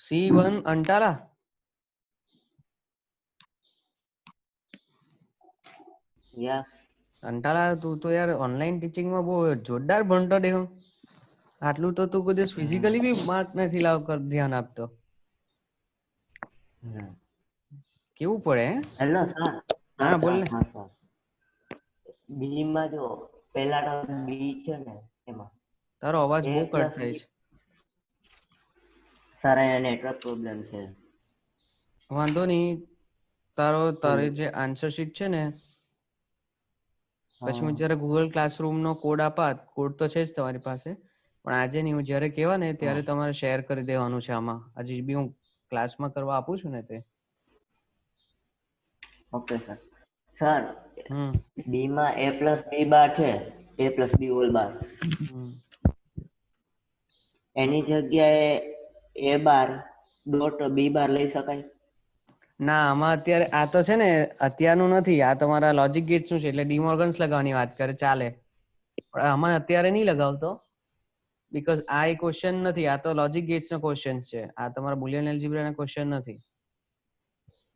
C1 अंटाला, યસ અંટાલા તું તો યાર ઓનલાઈન ટીચિંગમાં બહુ જોરદાર ભણતો દેખો. આટલું તો તું કોઈ દિવસ ફિઝિકલી બી માર્ક નથી ધ્યાન આપતો. કેવું પડે હે? હેલો સર હા બોલ ને. બી માં જો પહેલા ટર્મ બી છે ને એમાં તારો અવાજ એ બહુ કટ પ્લસ થાય છે. સર અહીંયા નેટવર્ક પ્રોબ્લેમ છે. વાંધો નહીં, તારી જે આન્સર શીટ છે ને, પછી હું જ્યારે ગૂગલ ક્લાસરૂમનો કોડ આપાત, કોડ તો છે જ તમારી પાસે, પણ આજે નહીં, હું જ્યારે કહેવા ને ત્યારે તમારે શેર કરી દેવાનું છે આમાં. આજે બી હું ક્લાસમાં કરવા આપું છું ને તે. Okay sir. સર હમ બી માં a પ્લસ બી બાર છે, a plus B whole bar, એની જગ્યાએ a બાર ડોટ બી બાર લઈ શકાય? ના, આમાં અત્યારે આ તો છે ને અત્યારનું નથી, આ તમારા લોજિક ગેટ્સ નું છે, એટલે ડીમોર્ગન્સ લગાવવાની વાત કરે ચાલે, પણ આમાં અત્યારે નહીં લગાવતો, બીકોઝ આ એ ક્વેશ્ચન નથી, આ તો લોજિક ગેટ્સ નો ક્વેશ્ચન છે, આ તમારા બુલિયન એલ્જીબ્રા ના ક્વેશ્ચન નથી.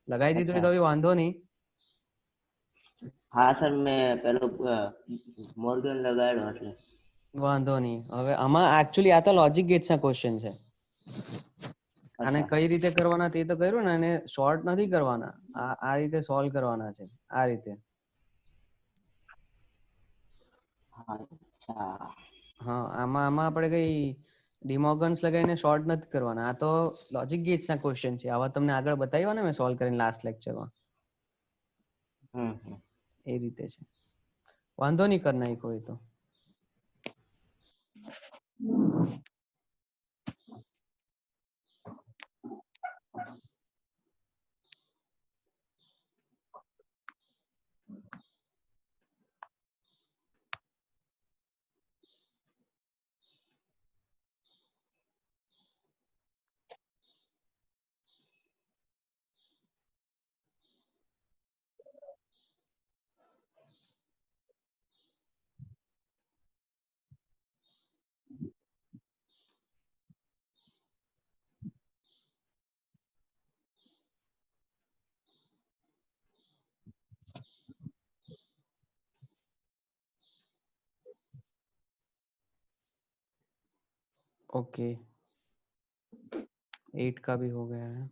લગાવી દીધું તો બી વાંધો નહીં. હા સર, મેં પેલો મોર્ગન લગાડ્યો એટલે વાંધો નહીં. હવે આમાં એકચ્યુઅલી આ તો લોજિક ગેટ્સ ના ક્વેશ્ચન છે. આને કઈ રીતે કરવાના તે તો કર્યું ને, અને શોર્ટ નથી કરવાના, આ રીતે સોલ્વ કરવાના છે, આ રીતે. હા, આમાં આપણે કઈ ડિમોર્ગન્સ લગાવીને શોર્ટ નથી કરવાના, આ તો લોજિક ગેટ્સ ના ક્વેશ્ચન છે. આવા તમને આગળ બતાવ્યા ને મેં સોલ્વ કરીને લાસ્ટ લેક્ચરમાં, એ રીતે છે. વાંધો નહીં, કર નાખો એ તો. ओके 8 का भी हो गया है।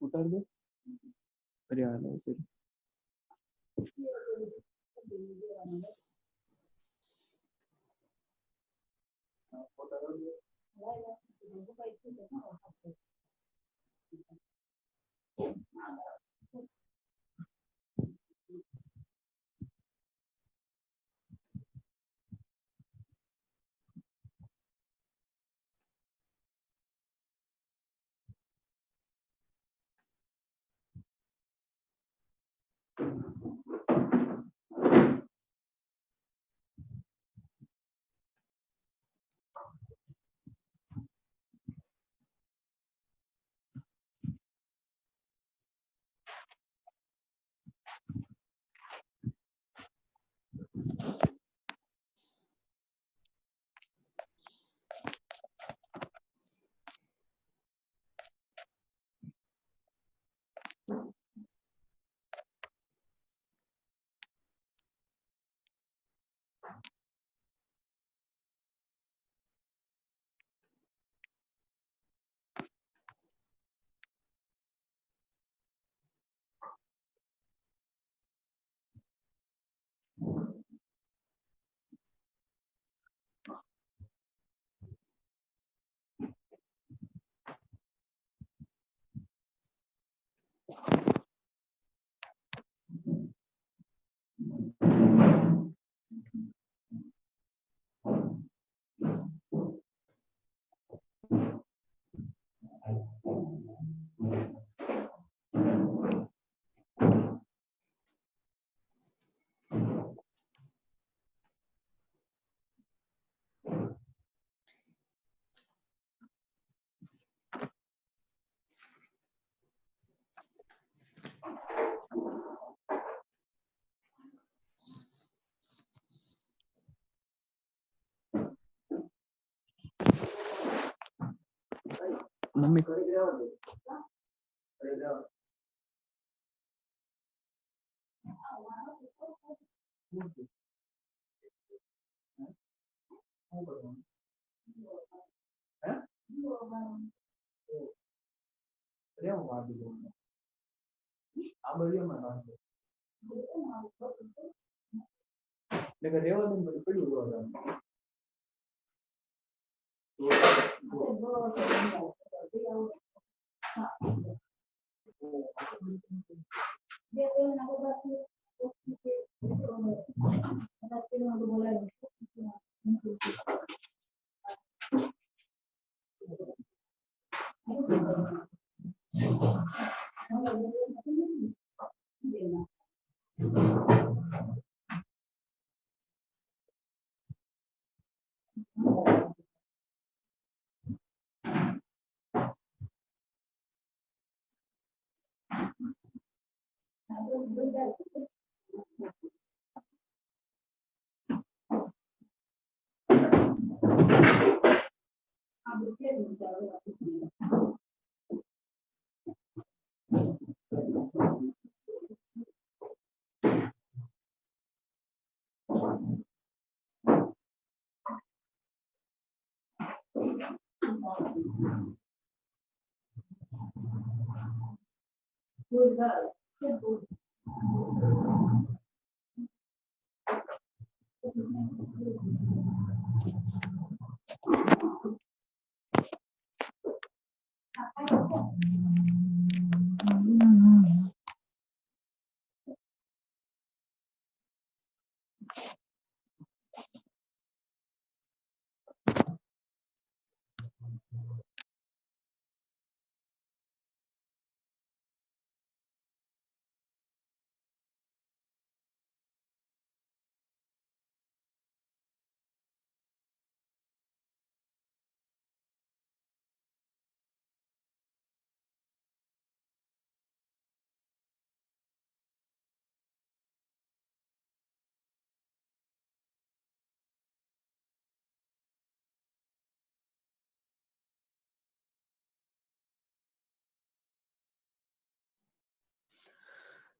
उतर दे अरे आ रहा फिर मम्मी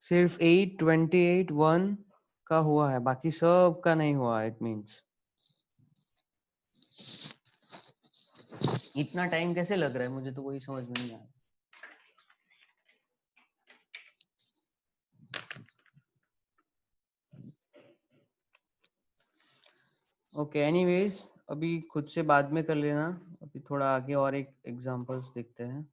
सिर्फ 8, 28, 1 का हुआ है, बाकी सब का नहीं हुआ। इट मींस इतना टाइम कैसे लग रहा है, मुझे तो वही समझ में नहीं आ रहा। ओके एनीवेज, अभी खुद से बाद में कर लेना, अभी थोड़ा आगे और एक एग्जांपल्स देखते हैं।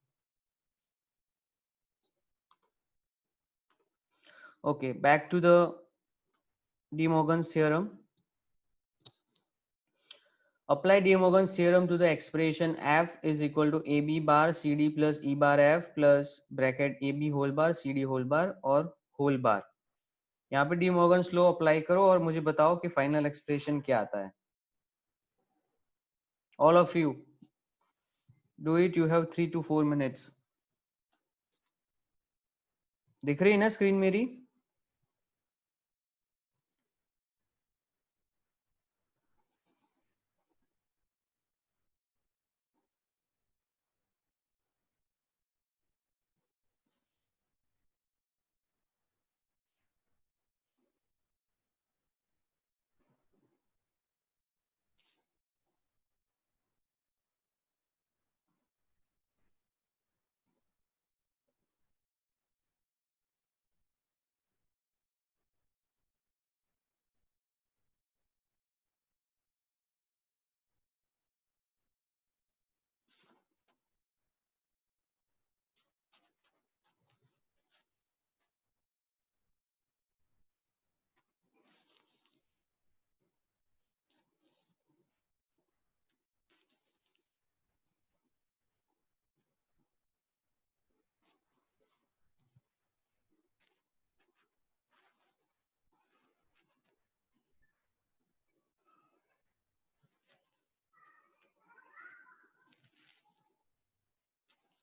Okay, back to the De Morgan's theorem. Apply De Morgan's theorem to the expression f is equal to ab bar cd plus e bar f plus bracket ab whole bar cd whole bar और whole bar। यहाँ पे De Morgan's law apply करो और मुझे बताओ कि final expression क्या आता है। All of you do it, you have 3 to 4 minutes। दिख रही है ना स्क्रीन मेरी?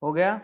हो गया?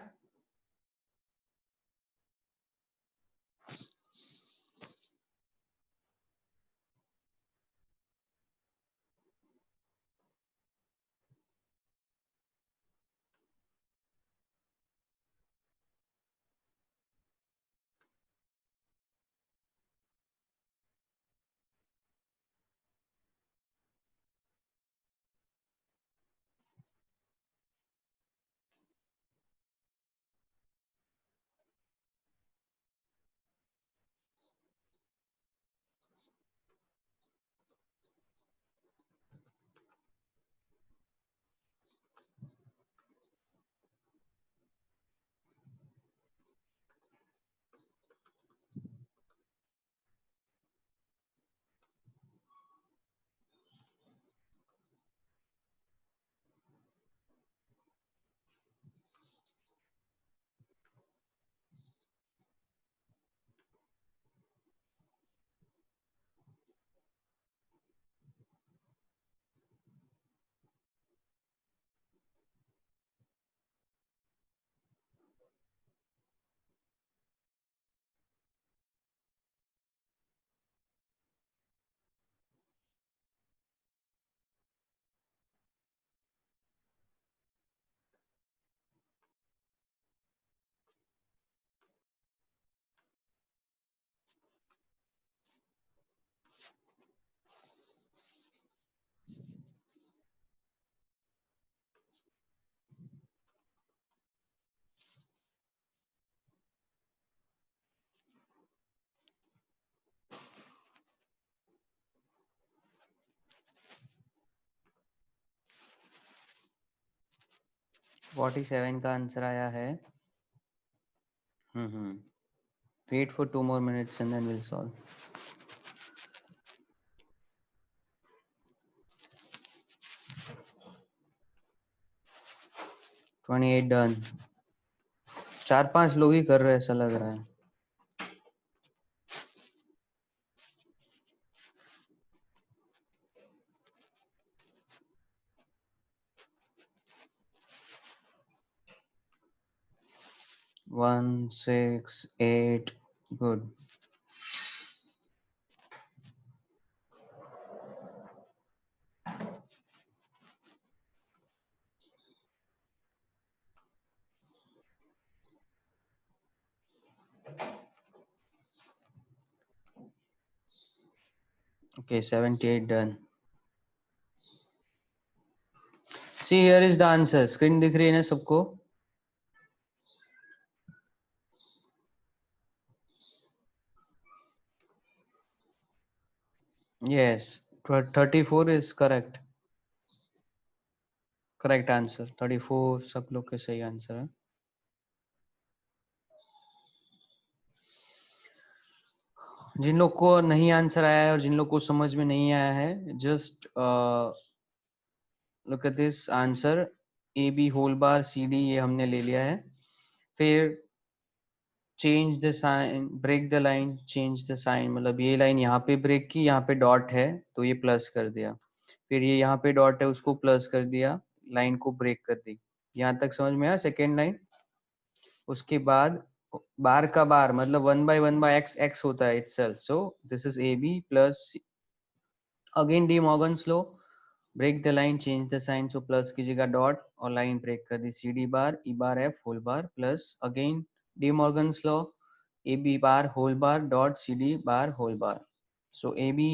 फोर्टी सेवन का आंसर आया है। Wait for 2 more minutes and then we'll solve। 28 done. 4-5 लोग ही कर रहे हैं ऐसा लग रहा है। One 6 8 good. Okay, 78 done. See, here is the answer. Screen दिख रही है ना सबको? Yes, 34 is correct. Correct answer. 34 सब लोग के सही आंसर है. जिन लोग को नहीं आंसर आया है और जिन लोग को समझ में नहीं आया है, just look at this answer. AB whole bar CD ये हमने ले लिया है. फिर change the sign, break the line, change the sign, मतलब ये लाइन यहाँ पे ब्रेक की, यहाँ पे डॉट है तो ये प्लस कर दिया. फिर ये यहाँ पे डॉट है उसको प्लस कर दिया, लाइन को ब्रेक कर दी. यहाँ तक समझ में आया सेकेंड लाइन. उसके बाद बार का बार मतलब 1/1/x x होता है itself. So this is AB plus again De Morgan's law, break the line, change the sign. So plus की जगह डॉट और लाइन ब्रेक कर दी. CD bar E bar F whole bar plus again De Morgan's law, AB bar whole bar dot CD bar whole bar. So AB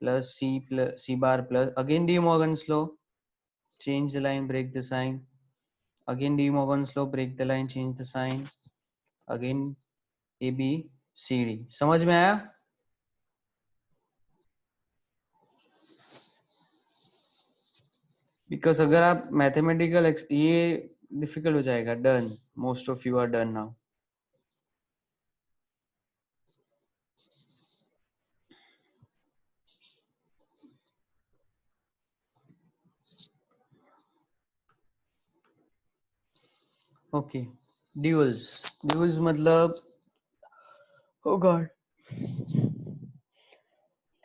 plus C bar plus again De Morgan's law, change the line, break the sign. Again De Morgan's law, break the line, change the sign. Again AB CD. समझ में आया? Because अगर आप mathematical ये difficult हो जाएगा. Done. Most of you are done now. Okay. Duals मतलब oh God,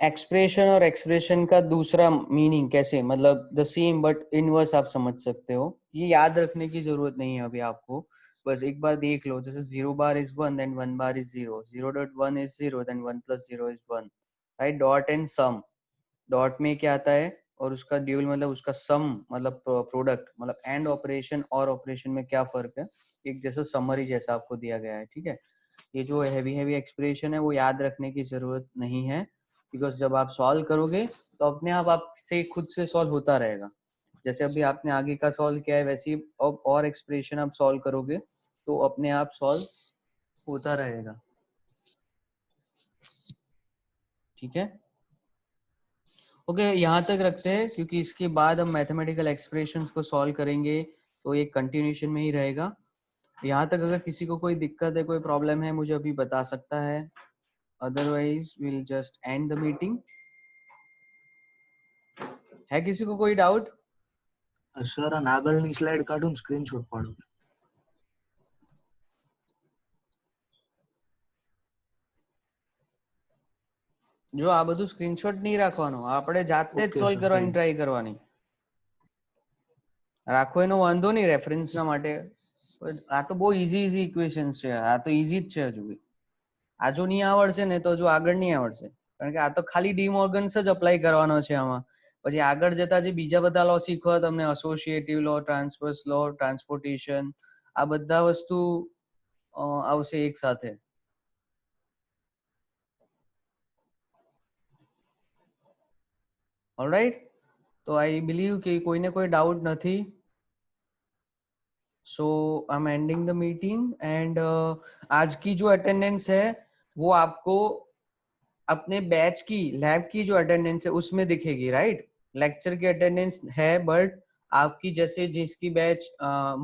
expression और एक्सप्रेशन का दूसरा मीनिंग कैसे, मतलब द सेम बट इनवर्स आप समझ सकते हो. ये याद रखने की जरूरत नहीं है अभी आपको, बस एक बार देख लो. जैसे 0 bar is 1 then 1 bar is 0, 0.1 is 0 then 1 plus 0 is 1, right. Dot and sum, dot में क्या आता है और उसका ड्यूल मतलब उसका सम मतलब प्रोडक्ट, मतलब एंड ऑपरेशन और ऑपरेशन में क्या फर्क है, एक जैसा समरी जैसा आपको दिया गया है. ठीक है. ये जो हैवी एक्सप्रेशन है वो याद रखने की जरूरत नहीं है, बिकॉज जब आप सॉल्व करोगे तो अपने आप आपसे खुद से सॉल्व होता रहेगा. जैसे अभी आपने आगे का सॉल्व किया है वैसे ही और एक्सप्रेशन आप सॉल्व करोगे तो अपने आप सॉल्व होता रहेगा. ठीक है. ओके, यहाँ तक रखते हैं क्योंकि इसके बाद हम मैथमेटिकल एक्सप्रेशंस को सॉल्व करेंगे तो ये कंटिन्यूशन में ही रहेगा. यहाँ तक अगर किसी को कोई दिक्कत है, कोई प्रॉब्लम है, मुझे अभी बता सकता है. Otherwise will just and the meeting. है किसी को कोई डाउट? सर આગળની સ્લાઇડ કાઢું સ્ક્રીનશોટ પાડું. જો આ બધું સ્ક્રીનશોટ નહીં રાખવાનો, આપણે જાતે જ સોલ્વ કરવાની ટ્રાય કરવાની. રાખો એનો વાંધો નહીં રેફરન્સના માટે. આ તો બહુ ઈઝી ઇક્વેશન્સ છે. આ તો ઈઝી જ છે. હજુ બી આ જો નહીં આવડશે ને તો હજુ આગળ નહીં આવડશે, કારણ કે આ તો ખાલી ડી મોર્ગન્સ જ અપ્લાય કરવાનો છે આમાં. પછી આગળ જતા જે બીજા બધા લો શીખવા તમને, એસોસિએટિવ લો, ટ્રાન્સવર્સ લો, ટ્રાન્સપોર્ટેશન, આ બધા વસ્તુ આવશે એક સાથે. ऑलराइट. तो आई बिलीव कि कोई ने कोई डाउट नहीं. So I am ending the meeting एंड आज की जो अटेंडेंस है वो आपको अपने बैच की लैब की जो अटेंडेंस है उसमें दिखेगी, राइट. लेक्चर की अटेंडेंस है बट आपकी जैसे जिसकी बैच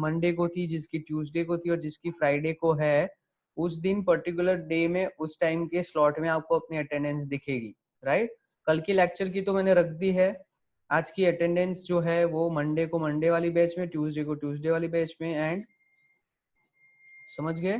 मंडे को थी, जिसकी ट्यूसडे को थी और जिसकी फ्राइडे को है, उस दिन पर्टिकुलर डे में उस टाइम के स्लॉट में आपको अपनी अटेंडेंस दिखेगी, राइट. कल की लेक्चर की तो मैंने रख दी है. आज की अटेंडेंस जो है वो मंडे को मंडे वाली बैच में, ट्यूसडे को ट्यूसडे वाली बैच में, एंड समझ गए.